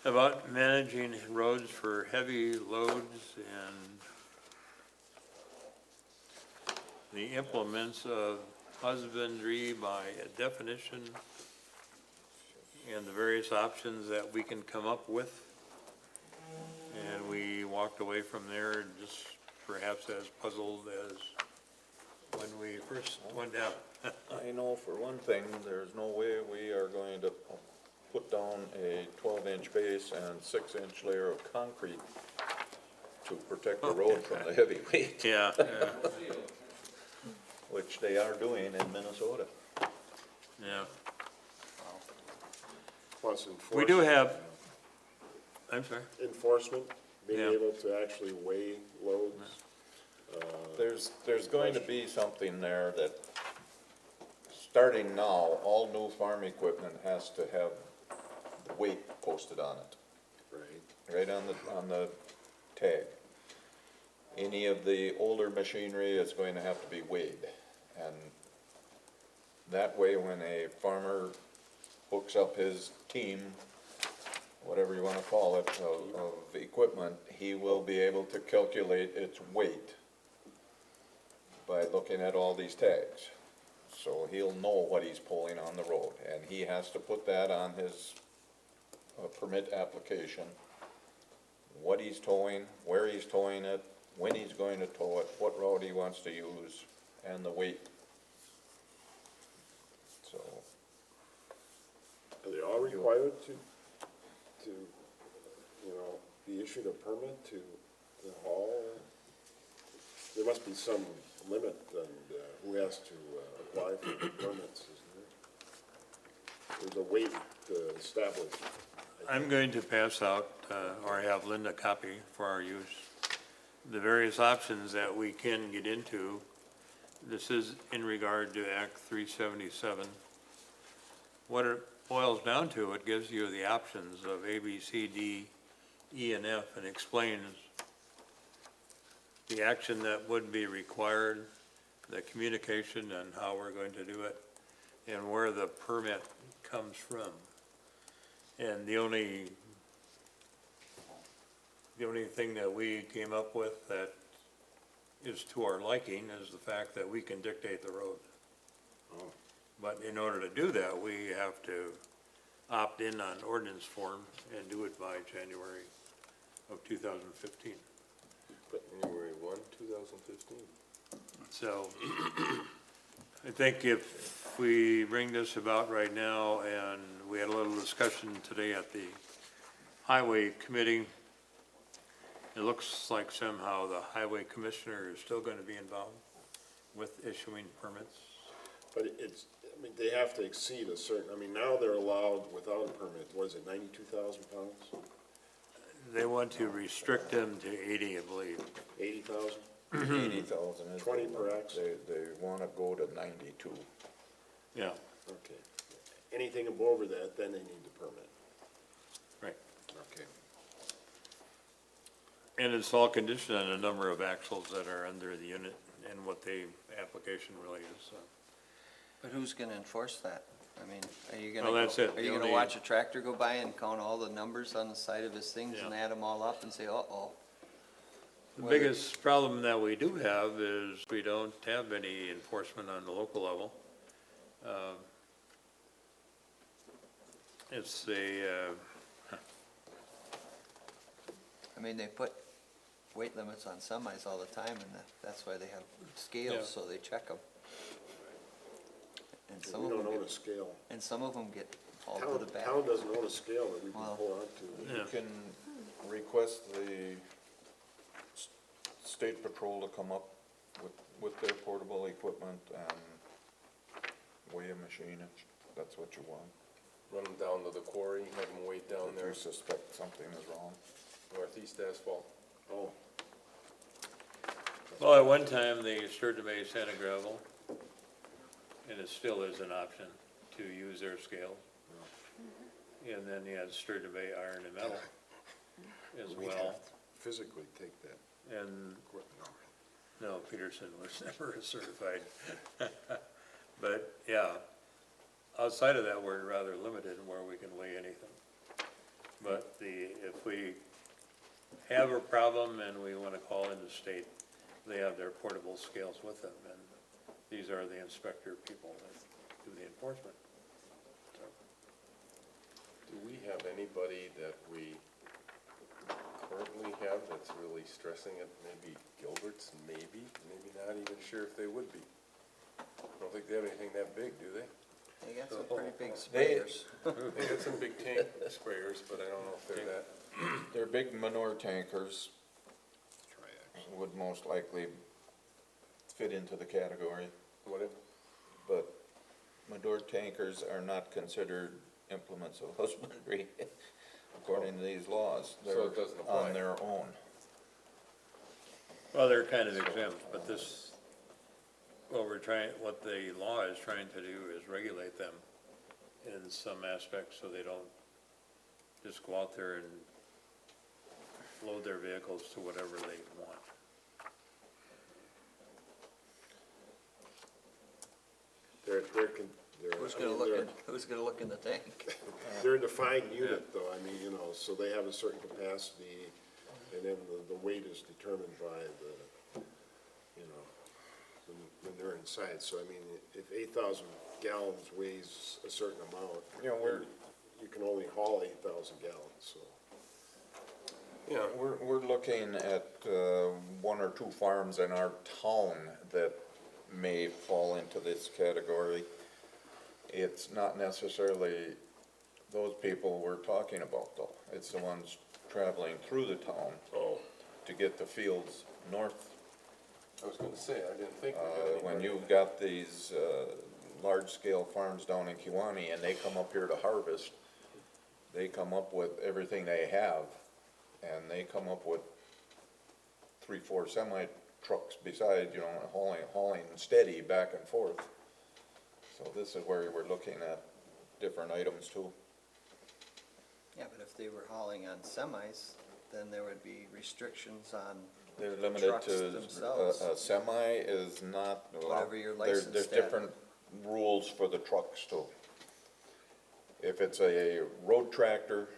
about managing roads for heavy loads and the implements of husbandry by definition and the various options that we can come up with. And we walked away from there just perhaps as puzzled as when we first went down. I know for one thing, there's no way we are going to put down a 12-inch base and 6-inch layer of concrete to protect the road from the heavy weight, Yeah, yeah, which they are doing in Minnesota. yeah. Plus We do enforcement. have, I'm sorry, Enforcement, being Yeah. able to actually weigh loads. There's going to be something there that, starting now, all new farm equipment has to have the weight posted on it, Right. right on the tag. Any of the older machinery is going to have to be weighed. And that way, when a farmer hooks up his team, whatever you wanna call it, of equipment, he will be able to calculate its weight by looking at all these tags. So he'll know what he's pulling on the road, and he has to put that on his permit application. What he's towing, where he's towing it, when he's going to tow it, what route he wants to use, and the weight. So, Are they all required to, you know, be issued a permit to haul? There must be some limit on who has to apply for the permits, isn't there? There's a weight established. I'm going to pass out, or have Linda copy for our use, the various options that we can get into. This is in regard to Act 377. What it boils down to, it gives you the options of A, B, C, D, E, and F, and explains the action that would be required the communication and how we're going to do it, and where the permit comes from. And the only thing that we came up with that is to our liking is the fact that we can dictate the road. But in order to do that, we have to opt in on ordinance form and do it by January of 2015. But January 1, 2015? So I think if we bring this about right now, and we had a little discussion today at the Highway Committee, it looks like somehow the Highway Commissioner is still going to be involved with issuing permits. But it's, I mean, they have to exceed a certain, I mean, now they're allowed without a permit, what is it, 92,000 pounds? They want to restrict them to 80, I believe. 80,000? 80,000 is. 20 per axle? They wanna go to 92. Yeah, Okay. Anything above that, then they need the permit. right. Okay. And it's all conditioned on a number of axles that are under the unit and what the application really is, so. But who's gonna enforce that? I mean, are you Well, gonna, that's it. are you The gonna only- watch a tractor go by and count all the numbers on the side of his things and Yeah. add them all up and say, uh-oh? The Whether- biggest problem that we do have is we don't have any enforcement on the local level. It's the, I mean, they put weight limits on semis all the time, and that's why they have Yeah. scales, so they check them. And some We of don't them own a get, scale. and some of them get hauled to Town, the back. town doesn't own a scale that we can Well- pull onto. Yeah. You can request the state patrol to come up with their portable equipment and weigh a machine, if that's what you want. Run them down to the quarry, have them weighed down If there, you suspect something is wrong. northeast asphalt. Oh, well, at one time, they stirred the Bay sand and gravel, and it still is an option to use their scale. And then you had stirred the Bay iron and metal as we'd well. have to physically take that And equipment. no, Peterson was never certified. But, yeah, outside of that, we're rather limited in where we can weigh anything. But if we have a problem and we want to call in the state, they have their portable scales with them, and these are the inspector people that do the enforcement. So, Do we have anybody that we currently have that's really stressing it? Maybe Gilbert's, maybe not even sure if they would be. I don't think they have anything that big, do they? They got some pretty big They- sprayers. They got some big tank sprayers, but I don't know if they're that. Their big manure tankers Triax. would most likely fit into the category, Whatever. but manure tankers are not considered implements of husbandry according to these laws. So it doesn't They're apply. on their own. well, they're kind of exempt, but this, what the law is trying to do is regulate them in some aspects so they don't just go out there and load their vehicles to whatever they want. They're, Who's I gonna mean, look they're- in, who's gonna look in the tank? They're a defined unit though, I mean, you know, so they have a certain capacity, and then the weight is determined by the, you know, when they're inside, so I mean, if 8,000 gallons weighs a certain amount, You know, you can only haul 8,000 gallons, so. Yeah, We're looking at one or two farms in our town that may fall into this category. It's not necessarily those people we're talking about, though. It's the ones traveling through the town to get the fields north. I was gonna say, I didn't think we had anybody. When you've got these large-scale farms down in Kiwanee and they come up here to harvest, they come up with everything they have, and they come up with 3-4 semi-trucks beside, you know, hauling steady back and forth. So this is where we're looking at different items too. Yeah, but if they were hauling on semis, then there would be restrictions on They're limited trucks to, themselves. a semi is not. well, Whatever your there's license different rules for the trucks too. If it's a road tractor,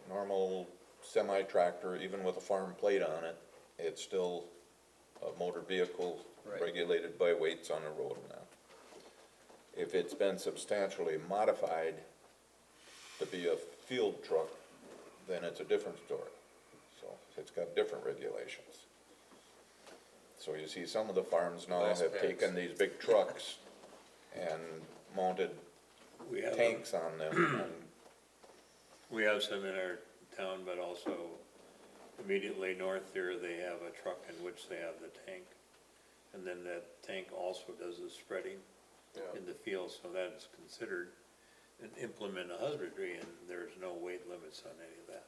normal semi-tractor, even with a farm plate on it, it's still a motor vehicle Right. regulated by weights on the road now. If it's been substantially modified to be a field truck, then it's a different story. So it's got different regulations. So you see some of the farms now Glass have packs. taken these big trucks and mounted We have, tanks on them, and we have some in our town, but also immediately north there, they have a truck in which they have the tank. And then that tank also does the spreading in the field, so that's considered an implement of husbandry, and there's no weight limits on any of that.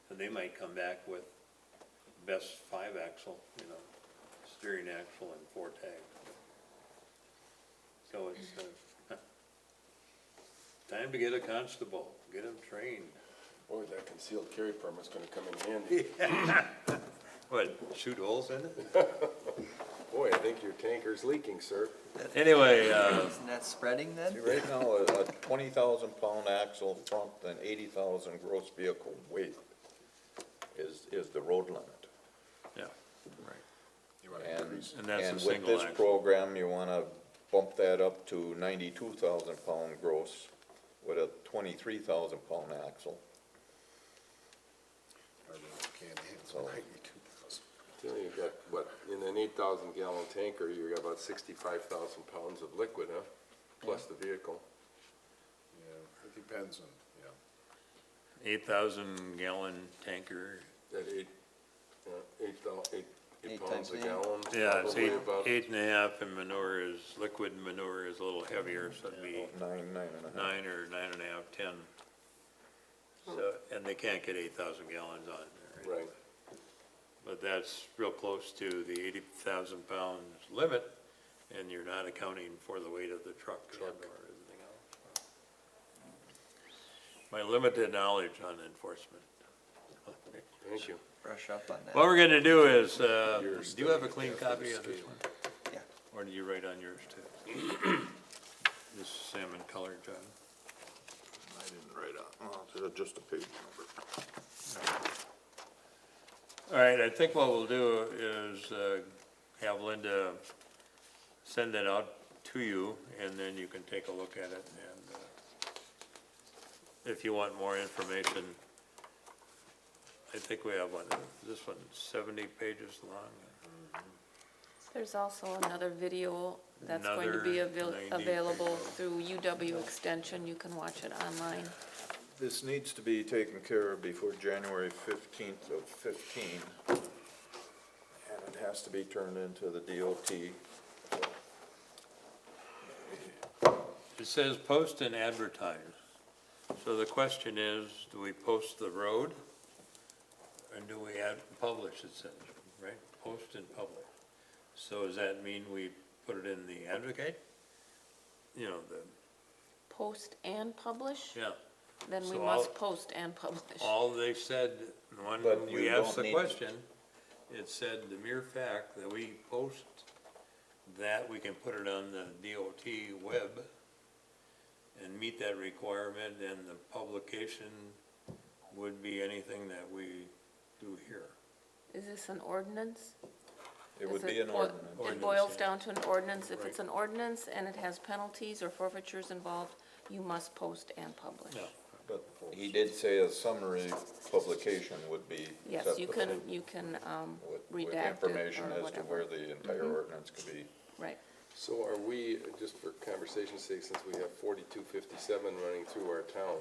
And they might come back with best 5-axle, steering axle and 4 tags. So it's, time to get a constable, get them trained. Boy, that concealed carry permit's gonna come in handy. What, shoot holes in it? Boy, I think your tanker's leaking, sir. Anyway, Isn't that spreading then? see, right now, a 20,000-pound axle front and 80,000 gross vehicle weight is the road limit. yeah, right. You wanna And, increase- And that's a and with single this axle. program, you wanna bump that up to 92,000-pound gross with a 23,000-pound axle. I really can't handle So- 92,000. So you've got, what, in an 8,000 gallon tanker, you got about 65,000 pounds of liquid, huh? Plus the vehicle. Yeah, it depends on, 8,000 gallon tanker. That 8 Eight pounds times a eight. gallon. Yeah, it's probably about 8.5, and manure is, liquid manure is a little heavier, so it'd be 9.5. 9 or 9.5, 10. So, and they can't get 8,000 gallons on there, right? Right. But that's real close to the 80,000 pounds limit, and you're not accounting for the weight of the truck or everything else. My limited knowledge on enforcement. Thank you. Brush up on that. What we're gonna do is, do you have a clean copy of this one? Yeah. Or do you write on yours too? This salmon color, John? I didn't write on, just a page number. All right, I think what we'll do is have Linda send that out to you, and then you can take a look at it, and if you want more information, I think we have one, this one, 70 pages long. There's also another video that's going to be Another 90 available pages. through UW Extension. You can watch it online. This needs to be taken care of before January 15th of 15, and it has to be turned into the DOT. It says post and advertise. So the question is, do we post the road? And do we publish, it says, right? Post and publish. So does that mean we put it in the Advocate? The, Post and publish? yeah. Then we So must post and publish. All they said, when But we you asked don't the need- question, it said the mere fact that we post that, we can put it on the DOT web and meet that requirement, and the publication would be anything that we do here. Is this an ordinance? It would Is be an boi- ordinance. It Ordinance, boils yeah. down to an ordinance. If it's Right. an ordinance and it has penalties or forfeitures involved, you must post and publish. Yeah. But he did say a summary publication would be Yes, you acceptable can with redact it information or as to whatever. where the entire ordinance could be. Right. So are we, just for conversation's sake, since we have 4257 running through our town,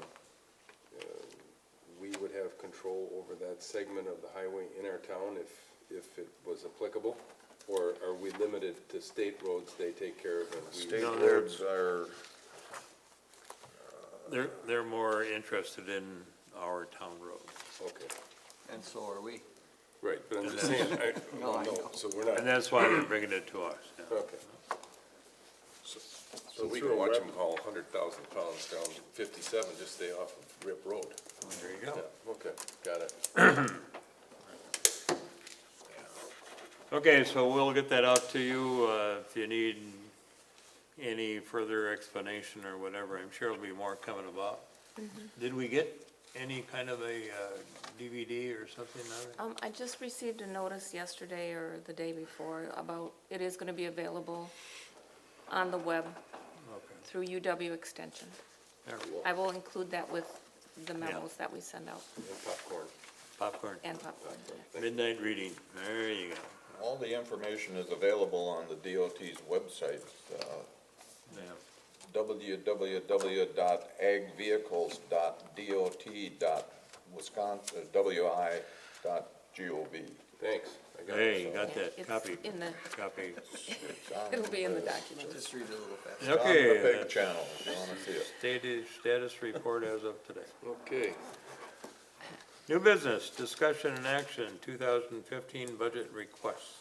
we would have control over that segment of the highway in our town if it was applicable? Or are we limited to state roads they take care of and we? State No, they're- roads are, They're more interested in our town roads. Okay, And so are we. right, but I'm just saying, No, I know. so we're not, And that's why they're bringing it to us. yeah. okay. So we can watch them haul 100,000 pounds down 57, just stay off of Rip Road. There you Yeah, go. okay, got it. Okay, so we'll get that out to you, if you need any further explanation or whatever. I'm sure there'll be more coming about. Did we get any kind of a DVD or something on it? I just received a notice yesterday or the day before about, it is gonna be available on the web Okay. through UW Extension. There, I will include that with the memos that we send out, And popcorn. popcorn, and popcorn. midnight reading, there you go. All the information is available on the DOT's website, Yeah. www.agvehicles.dot.wi.gov. Thanks. I got it. Hey, you got that, It's copy, in the, copy. it'll be in the documents. Just read it a little faster. On the Okay, big channel, if you wanna see it. status report as of today. Okay. New business, discussion and action, 2015 budget requests.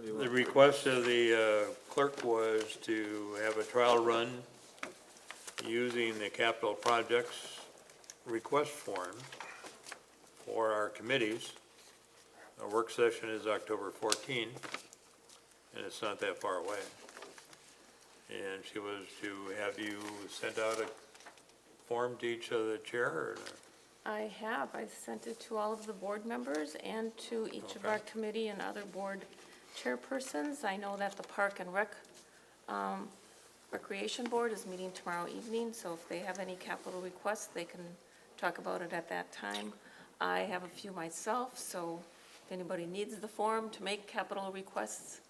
The request of the clerk was to have a trial run using the capital projects request form for our committees. Our work session is October 14, and it's not that far away. And she was to have you send out a form to each of the chair, or? I have, I sent it to all of the board members and to each of our Okay. committee and other board chairpersons. I know that the Park and Recreation Board is meeting tomorrow evening, so if they have any capital requests, they can talk about it at that time. I have a few myself, so if anybody needs the form to make capital requests,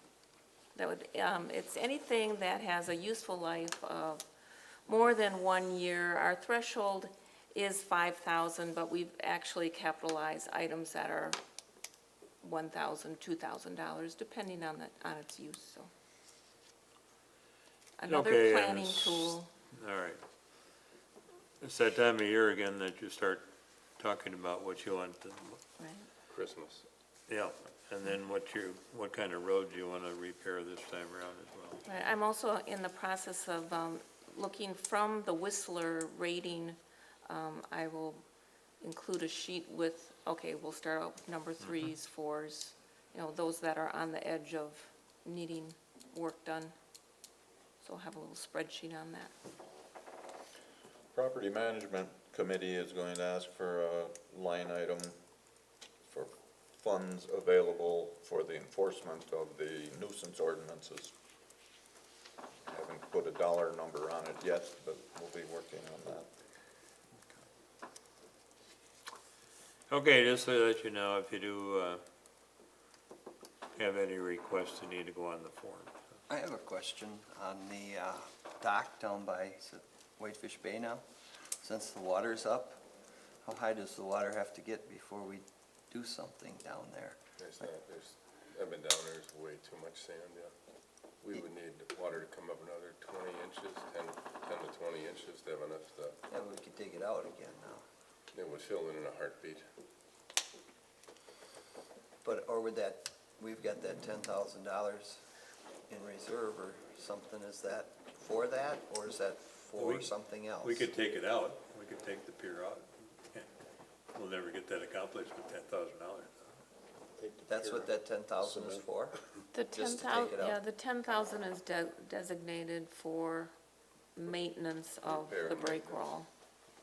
that would, it's anything that has a useful life of more than 1 year. Our threshold is 5,000, but we've actually capitalized items that are $1,000, $2,000, depending on its use, so. Another Okay, and planning it's- tool. All right. It's that time of year again that you start talking about what you want to, Right. Christmas. yeah, and then what kind of roads you want to repair this time around as well. Right, I'm also in the process of looking from the Whistler rating. I will include a sheet with, okay, we'll start out with number threes, fours, those that are on the edge of needing work done. So I'll have a little spreadsheet on that. Property Management Committee is going to ask for a line item for funds available for the enforcement of the nuisance ordinances. Haven't put a dollar number on it yet, but we'll be working on that. Okay, just so that you know, if you do have any requests, you need to go on the form. I have a question on the dock down by Whitefish Bay now. Since the water's up, how high does the water have to get before we do something down there? I've been down there, there's way too much sand, yeah. We would need the water to come up another 20 inches, 10 to 20 inches to have enough to, Yeah, we could dig it out again now. it would fill in a heartbeat. But, or would that, we've got that $10,000 in reserve or something, is that for that, or is that for We- something else? We could take it out, we could take the pier out. We'll never get that accomplished with $10,000. That's what that 10,000 is for? The Just to 10,000, take it out. yeah, the 10,000 is designated for maintenance of Repair. the break wall.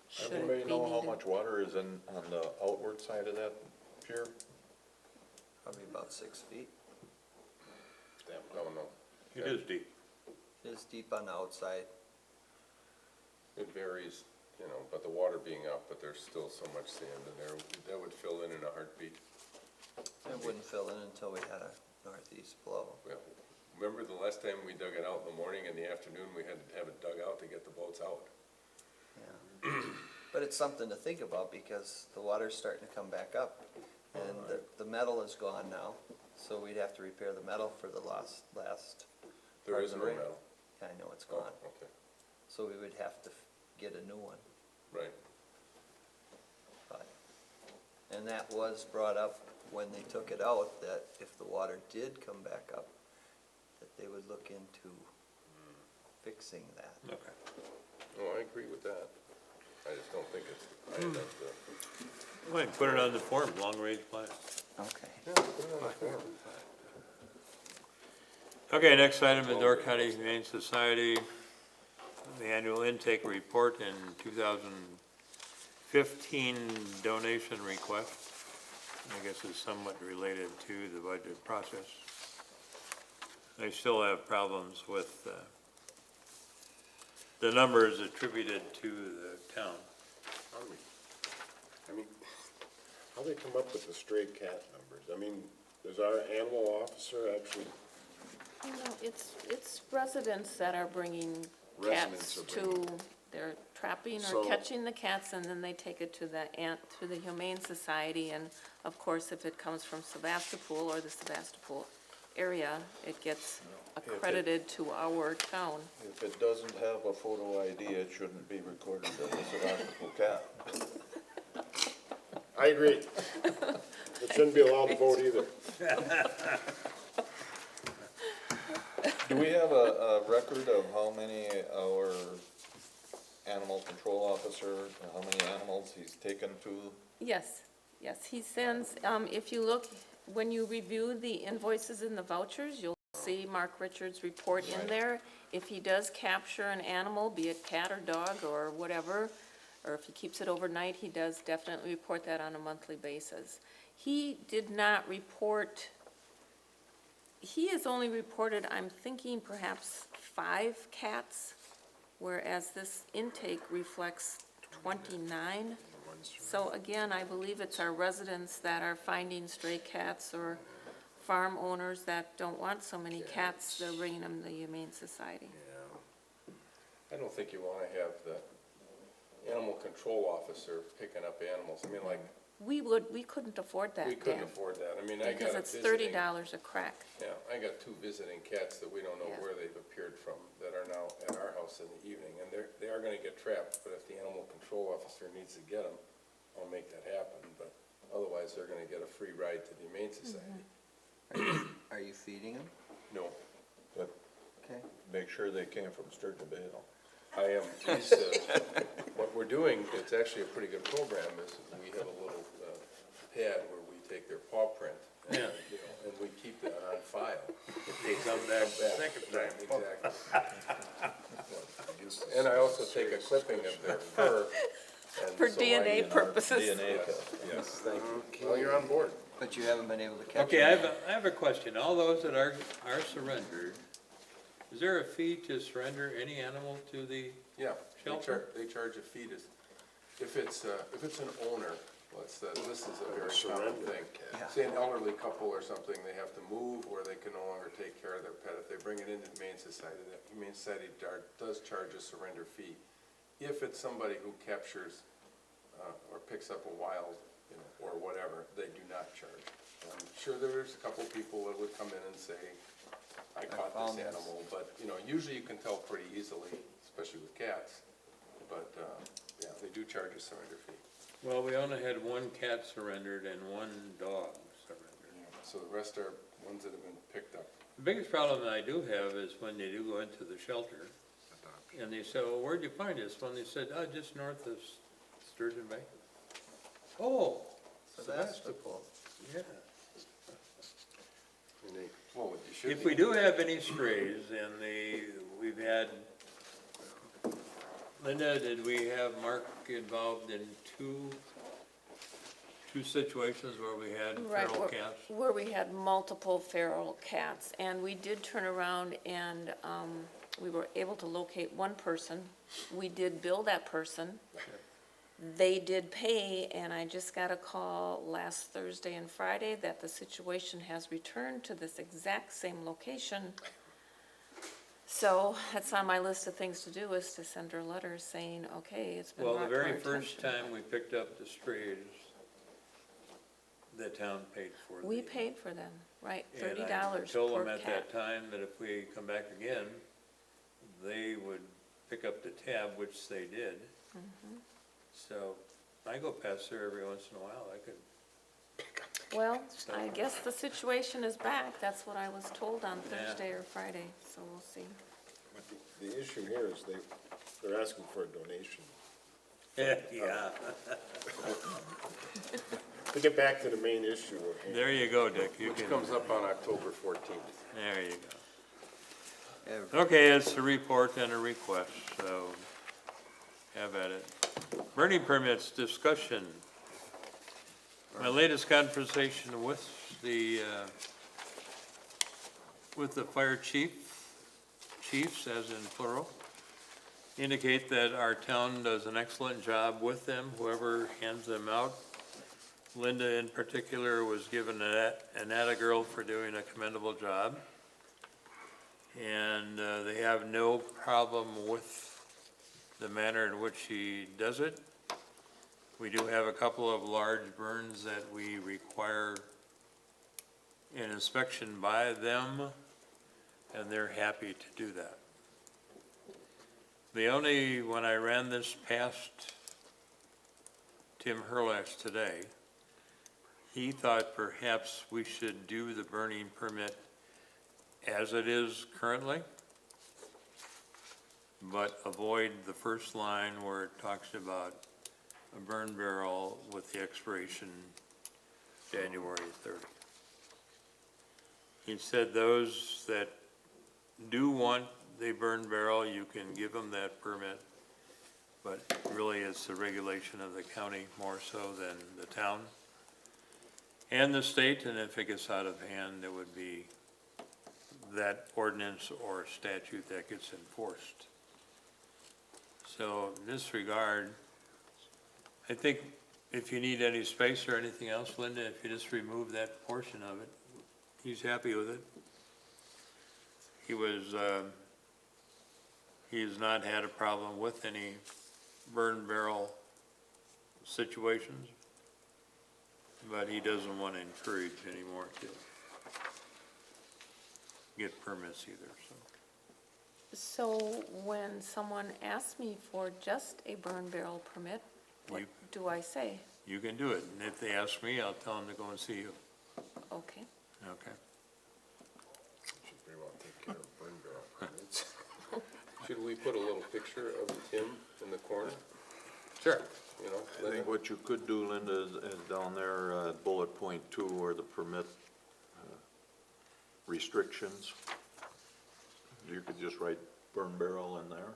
Should it Anybody be know how needed. much water is on the outward side of that pier? Probably about 6 feet. I don't know. It is deep. It's deep on the outside. It varies, but the water being up, but there's still so much sand in there, that would fill in a heartbeat. It wouldn't fill in until we had a northeast blow. Well, remember the last time we dug it out in the morning, in the afternoon, we had to have it dug out to get the boats out. Yeah. But it's something to think about because the water's starting to come back up. And the metal is gone now, so we'd have to repair the metal for the last There part is of no the ring. metal. Yeah, I know it's Oh, gone. okay, So we would have to get a new one. right. But, and that was brought up when they took it out, that if the water did come back up, that they would look into fixing that. Okay. Oh, I agree with that. I just don't think it's high enough to. Go ahead and put it on the form, long-range plan. Okay. Yeah, put it on the form. Okay, next item is Door County Humane Society, the annual intake report in 2015 donation request. I guess is somewhat related to the budget process. They still have problems with the numbers attributed to the town. I mean, how they come up with the stray cat numbers? I mean, does our animal officer actually, You know, it's residents that are bringing Residents cats are to, they're trapping or So- catching the cats, and then they take it to the Humane Society, and of course, if it comes from Sevastopol or the Sevastopol area, it gets accredited to our town. If it doesn't have a photo ID, it shouldn't be recorded as a Sevastopol cat. I agree. It shouldn't be allowed to vote either. Do we have a record of how many our animal control officer, how many animals he's taken to? Yes, yes, he sends, if you look, when you review the invoices and the vouchers, you'll see Mark Richards' report in there. If he does capture an animal, be it cat or dog or whatever, or if he keeps it overnight, he does definitely report that on a monthly basis. He did not report, he has only reported, I'm thinking perhaps 5 cats, whereas this intake reflects 29. So again, I believe it's our residents that are finding stray cats or farm owners that don't want so many cats, they're bringing them to the Humane Society. I don't think you wanna have the animal control officer picking up animals. I mean, like, We couldn't afford that, we couldn't Dan, afford that. I mean, I because got a it's visiting. $30 a crack. Yeah, I got 2 visiting cats that we don't know Yeah. where they've appeared from, that are now at our house in the evening, and they are gonna get trapped, but if the animal control officer needs to get them, I'll make that happen, but otherwise, they're gonna get a free ride to the Humane Society. Are you feeding them? No, But Okay. make sure they came from Sturgeon Bay, though. I am, what we're doing, it's actually a pretty good program, is we have a little pad where we take their paw print, and, you know, and we keep that on file. They come back the second time. Exactly. And I also take a clipping of their fur. and For so I DNA can- purposes. DNA Yes, test. yes, thank you. Well, you're on board. But you haven't been able to catch Okay, them? I have a question. All those that are surrendered, is there a fee to surrender any animal to the, Yeah, Shelter? they charge a fee to, if it's an owner, this is a very common surrender thing. Yeah. Say an elderly couple or something, they have to move, or they can no longer take care of their pet. If they bring it into the Humane Society, the Humane Society does charge a surrender fee. If it's somebody who captures, or picks up a wild, you know, or whatever, they do not charge. I'm sure there's a couple people that would come in and say, I caught found this this. animal, but, you know, usually you can tell pretty easily, especially with cats. But, yeah, they do charge a surrender fee. well, we only had 1 cat surrendered and 1 dog surrendered. So the rest are ones that have been picked up. The biggest problem that I do have is when they do go into the shelter, and they say, well, where'd you find this one? They said, oh, just north of Sturgeon Bay. Oh, Sevastopol. yeah. And they, well, what you should If be- we do have any strays, and we've had, Linda, did we have Mark involved in two situations where we had Right, feral cats? where we had multiple feral cats, and we did turn around and we were able to locate one person. We did bill that person. They did pay, and I just got a call last Thursday and Friday that the situation has returned to this exact same location. So that's on my list of things to do, is to send her letters saying, okay, it's been Well, brought the to our very first attention. time we picked up the strays, the town paid for We the- paid for them, right, and $30 I per told them at cat. that time that if we come back again, they would pick up the tab, which they did. Mm-hmm. So I go past there every once in a while. I could, Well, I guess the situation is back. That's what I was told on Yeah. Thursday or Friday, so we'll see. But the issue here is they're asking for a donation. Yeah, To get back to the main issue at hand. there you go, Dick, you Which can, comes up on October 14th. there you go. Every- Okay, it's a report and a request, so have at it. Burning permits discussion. My latest conversation with the fire chiefs, as in plural, indicate that our town does an excellent job with them, whoever hands them out. Linda in particular was given an atta-girl for doing a commendable job. And they have no problem with the manner in which she does it. We do have a couple of large burns that we require an inspection by them, and they're happy to do that. When I ran this past Tim Herlax today, he thought perhaps we should do the burning permit as it is currently, but avoid the first line where it talks about a burn barrel with the expiration January 30. He said those that do want the burn barrel, you can give them that permit, but really it's the regulation of the county more so than the town and the state, and if it gets out of hand, it would be that ordinance or statute that gets enforced. So in this regard, I think if you need any space or anything else, Linda, if you just remove that portion of it, he's happy with it. He's not had a problem with any burn barrel situations, but he doesn't want to encourage any more to get permits either, so. So when someone asks me for just a burn barrel permit, what You- do I say? You can do it, and if they ask me, I'll tell them to go and see you, Okay. okay? Should very well take care of burn barrel permits. Should we put a little picture of Tim in the corner? Sure. You know, I think what you could do, Linda, is down there, bullet point 2, where the permit restrictions. You could just write burn barrel in there.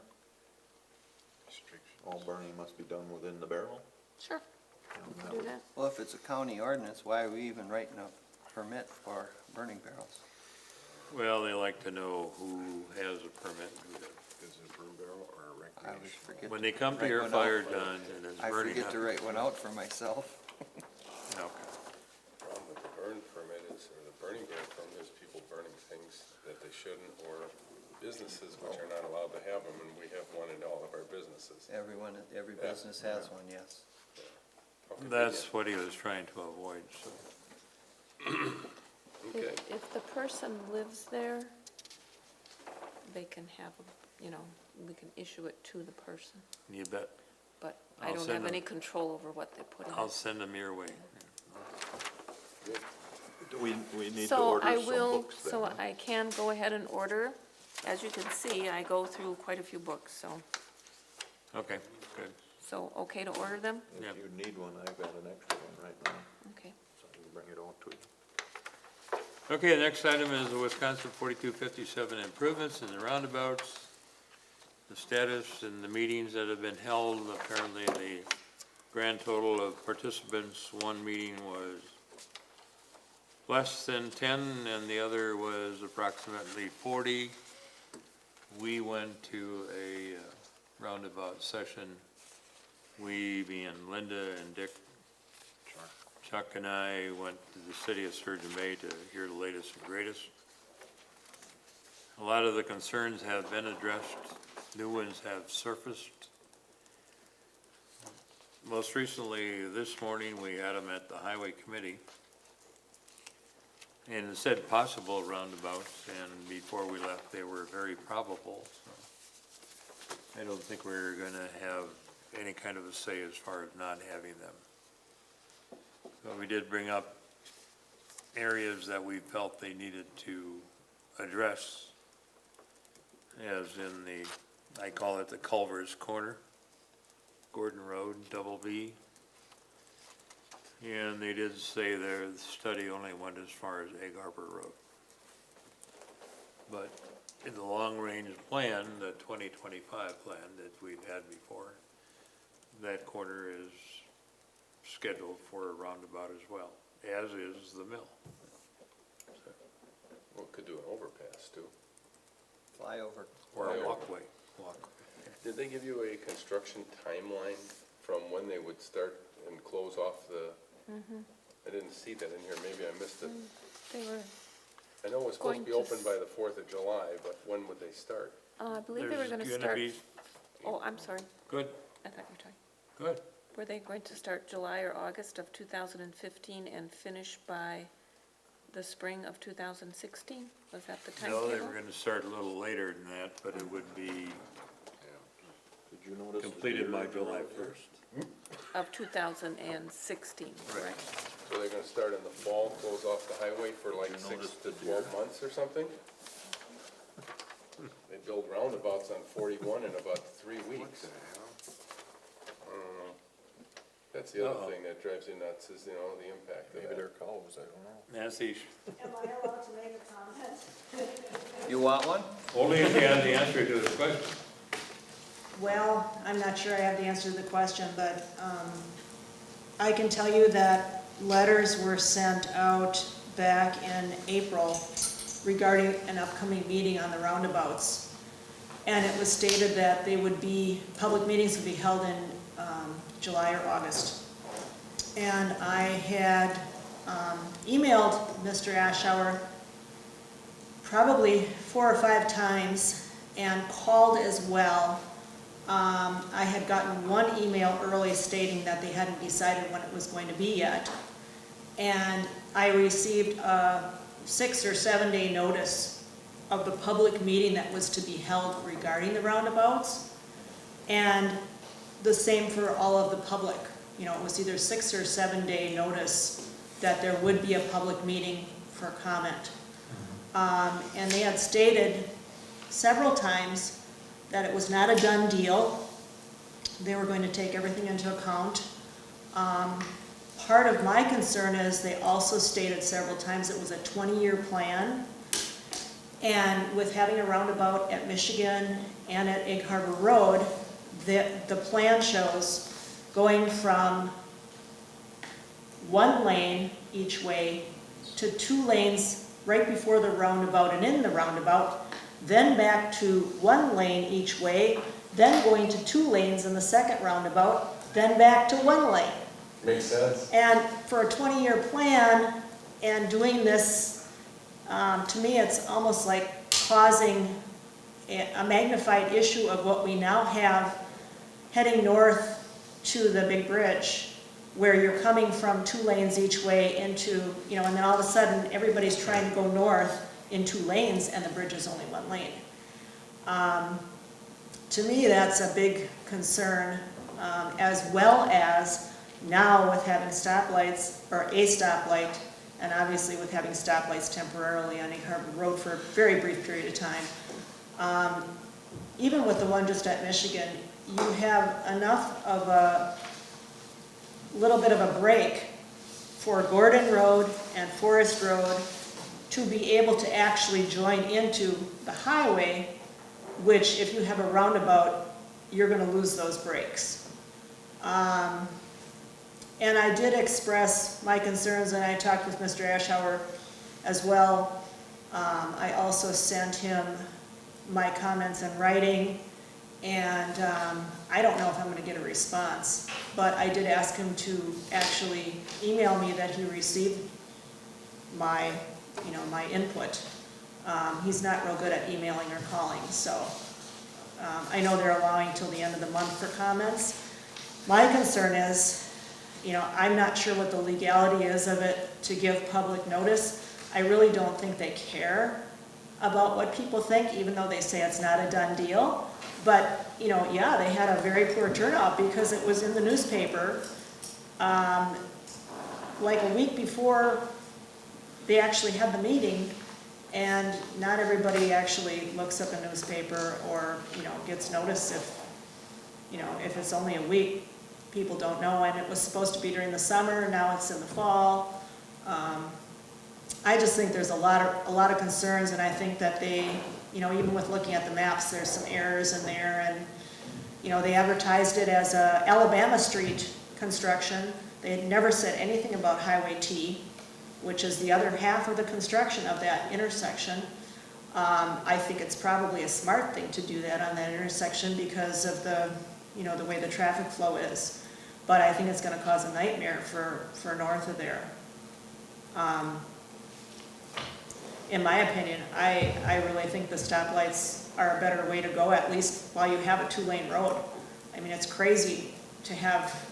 All burning must be done within the barrel. Sure, we can do that. Well, if it's a county ordinance, why are we even writing a permit for burning barrels? Well, they like to know who has a permit and who doesn't. Is it a burn barrel or a I always recreation? forget. When they come to write your one fire, out. John, and it's I burning forget up. to write one out for myself. Okay. Problem with the burn permit is, or the burning barrel permit is people burning things that they shouldn't, or businesses which are not allowed to have them, and we have one in all of our businesses. Every Yeah. business has one, yes. How convenient. That's what he was trying to avoid, so. Okay. If the person lives there, they can have, we can issue it to the person, You bet. but I I'll don't send have any them. control over what they put in I'll it. send them your way. Do we need to So order I some will, books then? so I can go ahead and order. As you can see, I go through quite a few books, Okay, good. so okay to order them? Yeah. If you need one, I've got an extra one right now, Okay. so I can bring it out to you. Okay, the next item is the Wisconsin 4257 improvements in the roundabouts. The status and the meetings that have been held, apparently the grand total of participants, one meeting was less than 10 and the other was approximately 40. We went to a roundabout session, we being Linda and Dick, Chuck and I went to the city of Sturgeon Bay to hear the latest and greatest. A lot of the concerns have been addressed, new ones have surfaced. Most recently, this morning, we had them at the Highway Committee. And it said possible roundabouts, and before we left, they were very probable. So I don't think we're gonna have any kind of a say as far as not having them. But we did bring up areas that we felt they needed to address, as in I call it the Culver's Corner. Gordon Road, Double V. And they did say their study only went as far as Egg Harbor Road. But in the long-range plan, the 2025 plan that we've had before, that corner is scheduled for a roundabout as well, as is the mill. Well, could do an overpass too. Flyover. Or a Flyover. walkway. Did they give you a construction timeline from when they would start and close off the? I didn't see that in here, maybe I missed it. They were, I know it was supposed to be Going to open by the 4th of July, but when would they start? I believe they were There's gonna gonna start, be, oh, I'm sorry, good, I thought you were talking. good. Were they going to start July or August of 2015 and finish by the spring of 2016? Was that the timetable? No, they were gonna start a little later than that, but it would be Did you notice? the completed by deer July around here? 1st. Of 2016, correct? So they're gonna start in the fall, close off the highway for like You 6 noticed to the deer? 12 months or something? They build roundabouts on 41 in about 3 weeks. I don't know. That's the other Uh-oh. thing that drives you nuts is, you know, the impact of Maybe that. they're cows, I don't know. Nancy, Am I allowed to make a comment? You want one? only if you have the answer to the question. Well, I'm not sure I have the answer to the question, but I can tell you that letters were sent out back in April regarding an upcoming meeting on the roundabouts. And it was stated that public meetings would be held in July or August. And I had emailed Mr. Ashour probably 4 or 5 times and called as well. I had gotten one email early stating that they hadn't decided when it was going to be yet. And I received a 6 or 7 day notice of the public meeting that was to be held regarding the roundabouts. And the same for all of the public. You know, it was either 6 or 7 day notice that there would be a public meeting for comment. And they had stated several times that it was not a done deal. They were going to take everything into account. Part of my concern is they also stated several times it was a 20-year plan. And with having a roundabout at Michigan and at Egg Harbor Road, the plan shows going from 1 lane each way to 2 lanes right before the roundabout and in the roundabout, then back to 1 lane each way, then going to 2 lanes in the second roundabout, then back to 1 lane. Makes sense. And for a 20-year plan and doing this, to me, it's almost like causing a magnified issue of what we now have heading north to the big bridge, where you're coming from 2 lanes each way into, you know, and then all of a sudden, everybody's trying to go north in 2 lanes, and the bridge is only 1 lane. To me, that's a big concern, as well as now with having stoplights, or a stoplight, and obviously with having stoplights temporarily on Egg Harbor Road for a very brief period of time. Even with the one just at Michigan, you have enough of a little bit of a break for Gordon Road and Forest Road to be able to actually join into the highway, which if you have a roundabout, you're going to lose those breaks. And I did express my concerns, and I talked with Mr. Ashour as well. I also sent him my comments in writing, and I don't know if I'm going to get a response, but I did ask him to actually email me that he received my, my input. He's not real good at emailing or calling, so I know they're allowing till the end of the month for comments. My concern is, I'm not sure what the legality is of it to give public notice. I really don't think they care about what people think, even though they say it's not a done deal. But, yeah, they had a very poor turnout because it was in the newspaper like a week before they actually had the meeting, and not everybody actually looks up a newspaper or, gets notice if, you know, if it's only a week, people don't know, and it was supposed to be during the summer, now it's in the fall. I just think there's a lot of concerns, and I think that they, you know, even with looking at the maps, there's some errors in there, and, you know, they advertised it as a Alabama Street construction. They had never said anything about Highway T, which is the other half of the construction of that intersection. I think it's probably a smart thing to do that on that intersection because of the, you know, the way the traffic flow is. But I think it's gonna cause a nightmare for north of there. In my opinion, I really think the stoplights are a better way to go, at least while you have a two-lane road. I mean, it's crazy to have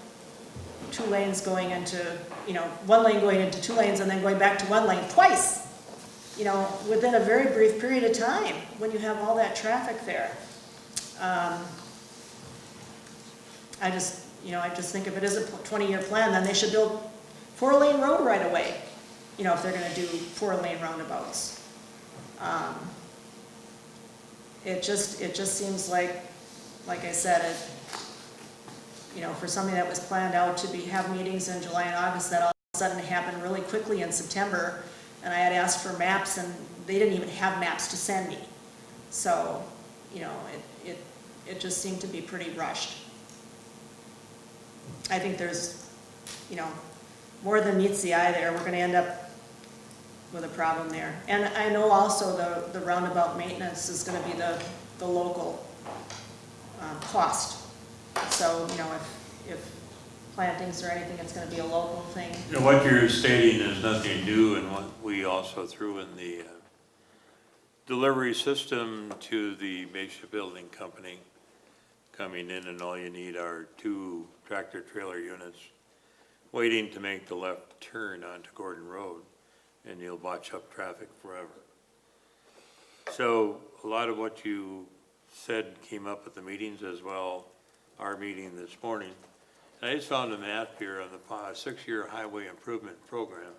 two lanes going into, you know, one lane going into two lanes and then going back to one lane twice, you know, within a very brief period of time when you have all that traffic there. I just think if it is a 20-year plan, then they should build 4-lane road right away, you know, if they're gonna do 4-lane roundabouts. It just seems like I said, you know, for something that was planned out to have meetings in July and August, that all of a sudden happened really quickly in September, and I had asked for maps, and they didn't even have maps to send me. So, you know, it just seemed to be pretty rushed. I think there's, you know, more than meets the eye there. We're gonna end up with a problem there. And I know also the roundabout maintenance is gonna be the local cost. So, you know, if plantings or anything, it's gonna be a local thing. You know, what you're stating is nothing new, and what we also threw in the delivery system to the Mesa Building Company coming in, and all you need are 2 tractor-trailer units waiting to make the left turn onto Gordon Road, and you'll botch up traffic forever. So a lot of what you said came up at the meetings as well, our meeting this morning. And I just found a map here on the 6-year highway improvement program.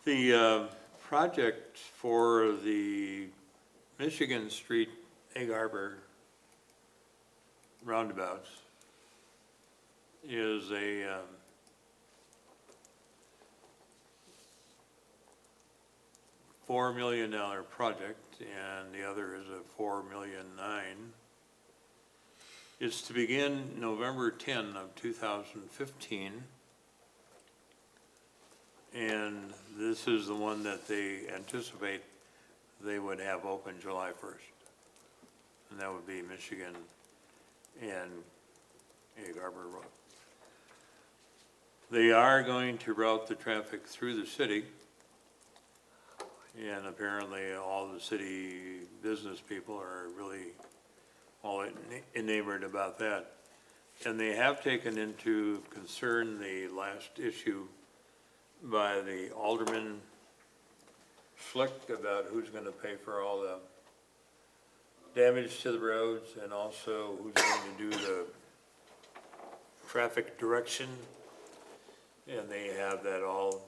The project for the Michigan Street Egg Harbor roundabouts is a $4 million project, and the other is a $4.9 million. It's to begin November 10 of 2015, and this is the one that they anticipate they would have open July 1st, and that would be Michigan and Egg Harbor Road. They are going to route the traffic through the city, and apparently all the city business people are really all enamored about that. And they have taken into concern the last issue by the Alderman Schlick about who's going to pay for all the damage to the roads, and also who's going to do the traffic direction. And they have that all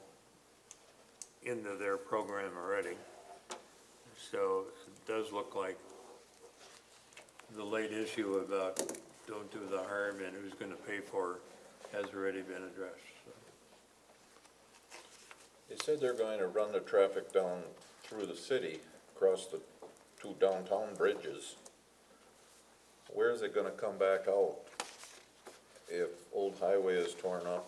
into their program already. So it does look like the late issue about don't do the harm and who's going to pay for has already been addressed. So. They said they're going to run the traffic down through the city, across the 2 downtown bridges. Where is it gonna come back out if Old Highway is torn up?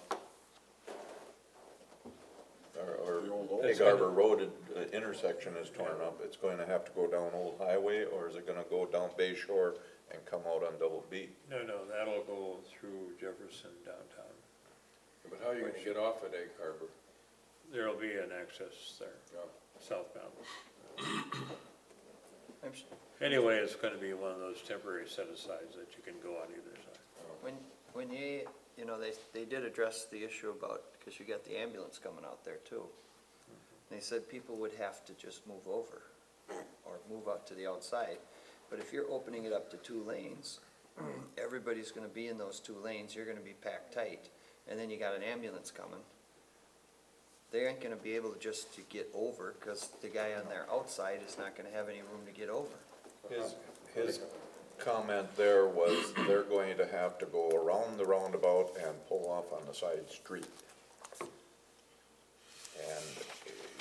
Or Egg Harbor Road intersection is torn up, it's going to have to go down Old Highway, or is it gonna go down Bay Shore and come out on Double B? No, that'll go through Jefferson downtown. But how are you gonna get off at Egg Harbor? There'll be an access there, southbound. Anyway, it's gonna be one of those temporary set-asides that you can go on either side. When you know, they did address the issue about, because you got the ambulance coming out there too. They said people would have to just move over or move out to the outside. But if you're opening it up to 2 lanes, everybody's gonna be in those 2 lanes, you're gonna be packed tight, and then you got an ambulance coming. They ain't gonna be able to just to get over, because the guy on their outside is not gonna have any room to get over. His comment there was they're going to have to go around the roundabout and pull off on the side street. And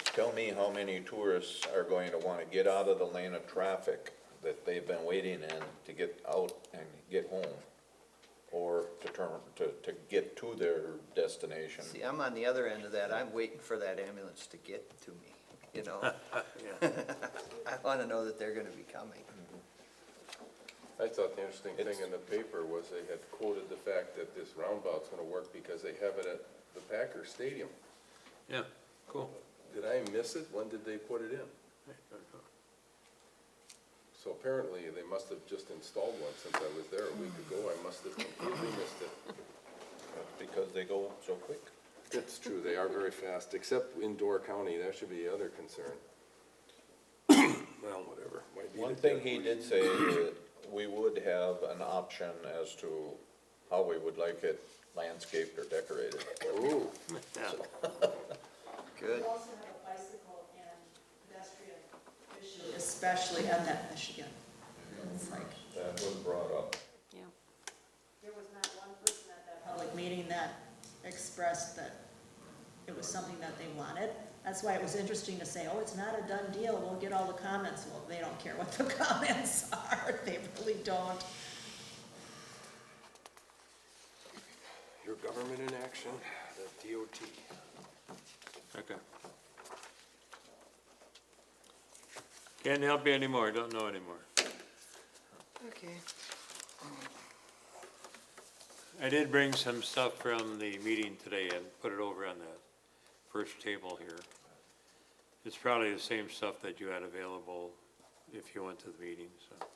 tell me how many tourists are going to want to get out of the lane of traffic that they've been waiting in to get out and get home, or to get to their destination. See, I'm on the other end of that. I'm waiting for that ambulance to get to me, you know? I want to know that they're going to be coming. I thought the interesting thing in the paper was they had quoted the fact that this roundabout's gonna work because they have it at the Packers Stadium. Yeah, cool. Did I miss it? When did they put it in? So apparently, they must have just installed one since I was there a week ago. I must have completely missed it. That's because they go so quick. It's true, they are very fast, except in Door County, that should be the other concern. Well, whatever. Might be One the thing dead he week. did say that we would have an option as to how we would like it landscaped or decorated. Ooh, Yeah. Good. We also have a bicycle and pedestrian issue, especially on that Michigan. It's like, That was brought up. Yeah. there was not one person at that public meeting that expressed that it was something that they wanted. That's why it was interesting to say, oh, it's not a done deal, we'll get all the comments. Well, they don't care what the comments are, they really don't. your government in action, the DOT. Okay. Can't help you anymore, don't know anymore. Okay. I did bring some stuff from the meeting today and put it over on the first table here. It's probably the same stuff that you had available if you went to the meeting, so.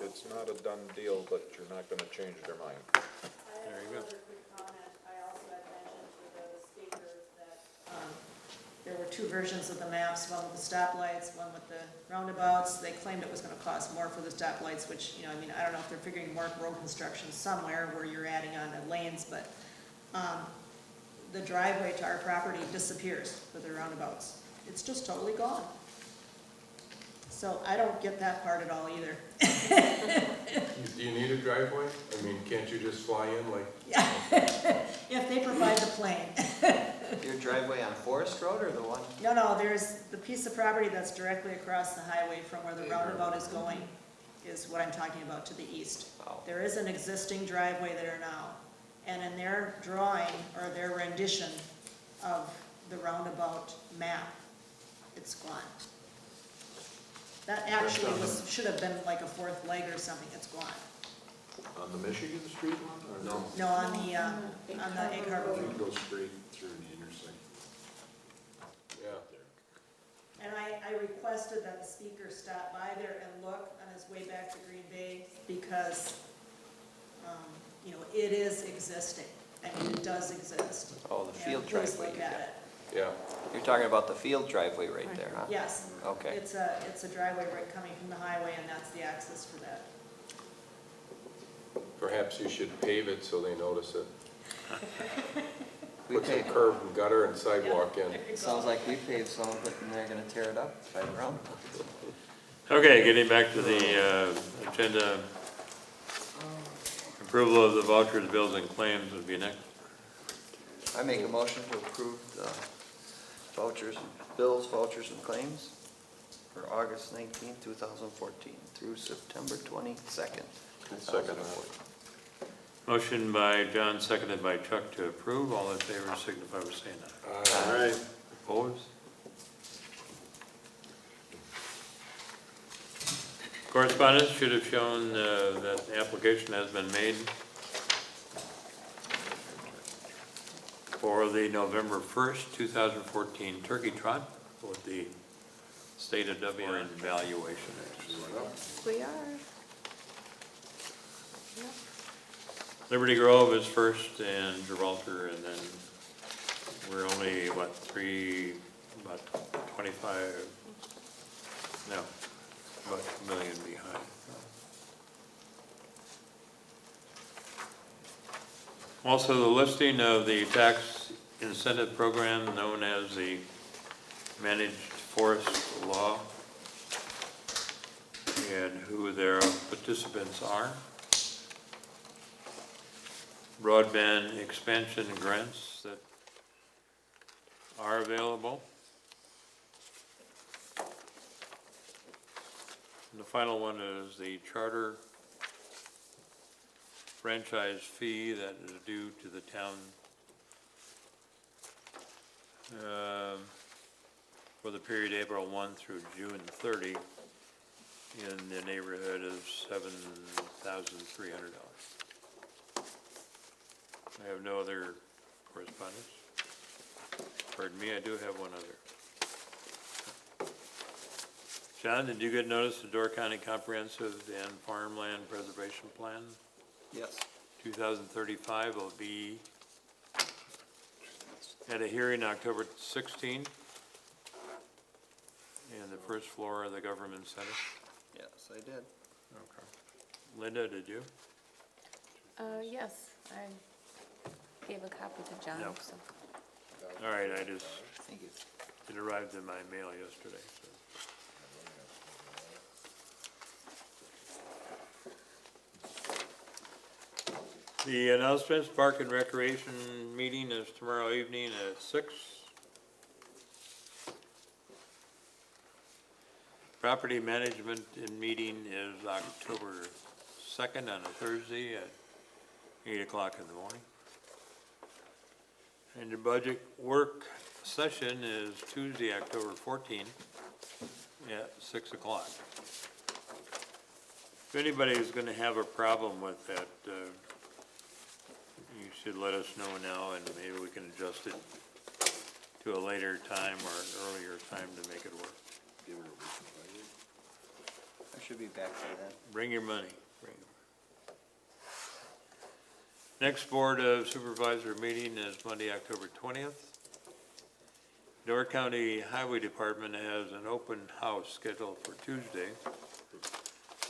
It's not a done deal, but you're not gonna change their mind. There you go. Another quick comment, I also had mentioned to the speakers that, there were two versions of the maps, one with the stoplights, one with the roundabouts. They claimed it was gonna cost more for the stoplights, which, you know, I mean, I don't know if they're figuring more road construction somewhere where you're adding on to lanes, but, the driveway to our property disappears for the roundabouts. It's just totally gone. So I don't get that part at all either. Do you need a driveway? I mean, can't you just fly in like? If they provide the plane. Your driveway on Forest Road or the one? No, there's the piece of property that's directly across the highway from where the roundabout is going, is what I'm talking about to the east. Oh. There is an existing driveway there now, and in their drawing, or their rendition of the roundabout map, it's gone. That actually should have been like a fourth leg or something, it's gone. On the Michigan Street one, or no? No, on the Egg Harbor Road. Go straight through the intersection. Yeah. And I requested that the speaker stop by there and look on his way back to Green Bay, because, you know, it is existing. I mean, it does exist. Oh, the field And please driveway. look at it. Yeah, You're talking about the field driveway right there, huh? Yes. Okay. It's a driveway right coming from the highway, and that's the access for that. perhaps you should pave it so they notice it. We Put some paved, curb and gutter and sidewalk in. There you go. sounds like we paved some of it and they're gonna tear it up by the roundabout. Okay, getting back to the agenda. Approval of the vouchers, bills, and claims would be next. I make a motion to approve the vouchers, bills, vouchers, and claims for August 19th, 2014 through September 22nd, 2014. Motion by John, seconded by Chuck to approve. All in favor signify by saying aye. All right. Opposed? Correspondence should have shown that the application has been made for the November 1st, 2014 turkey trot with the State of WN valuation. We are. Yep. Liberty Grove is first and Gibraltar, and then we're only, what, about 25, no, about $1 million behind. Also, the listing of the tax incentive program known as the managed forest law and who their participants are. Broadband expansion grants that are available. And the final one is the charter franchise fee that is due to the town for the period April 1 through June 30 in the neighborhood of $7,300. I have no other correspondence. Pardon me, I do have one other. John, did you get notice of Door County Comprehensive and Farmland Preservation Plan? Yes. 2035 will be at a hearing October 16th in the first floor of the Government Center. Yes, I did. Okay. Linda, did you? Yes, I gave a copy to John, No. so. All right, I just, Thank you. it arrived in my mail yesterday, so. The announcements, Park and Recreation meeting is tomorrow evening at 6. Property Management meeting is October 2nd on a Thursday at 8 o'clock in the morning. And the budget work session is Tuesday, October 14th at 6 o'clock. If anybody is going to have a problem with that, you should let us know now, and maybe we can adjust it to a later time or an earlier time to make it work. I should be back by then. Bring your money. Bring it. Next Board of Supervisor meeting is Monday, October 20th. Door County Highway Department has an open house scheduled for Tuesday,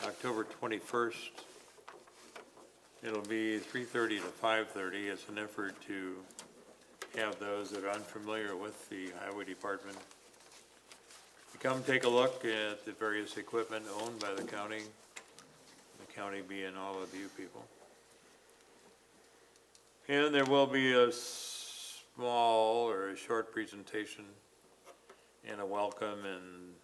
October 21st. It'll be 3:30 to 5:30. It's an effort to have those that are unfamiliar with the Highway Department to come take a look at the various equipment owned by the county being all of you people. And there will be a small or a short presentation and a welcome, and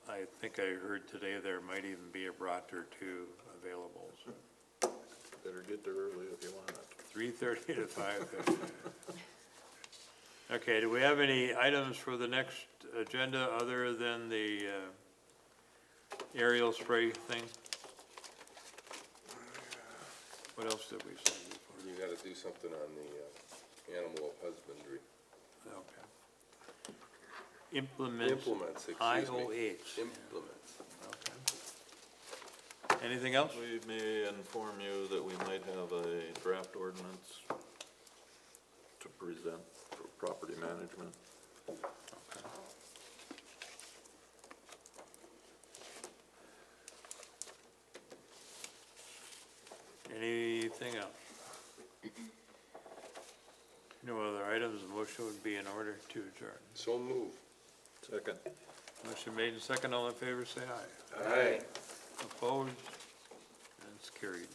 I think I heard today there might even be a brat or two available. So Better get there early if you want it. 3:30 to 5:30. Okay, do we have any items for the next agenda other than the aerial spray thing? What else did we say before? You gotta do something on the animal husbandry. Okay. Implements, Implements, excuse me. IOH. Implements. Okay. Anything else? We may inform you that we might have a draft ordinance to present for property management. Anything else? No other items, the motion would be in order to adjourn. So move. Second. Motion made and second, all in favor, say aye. Aye. Opposed? And it's carried.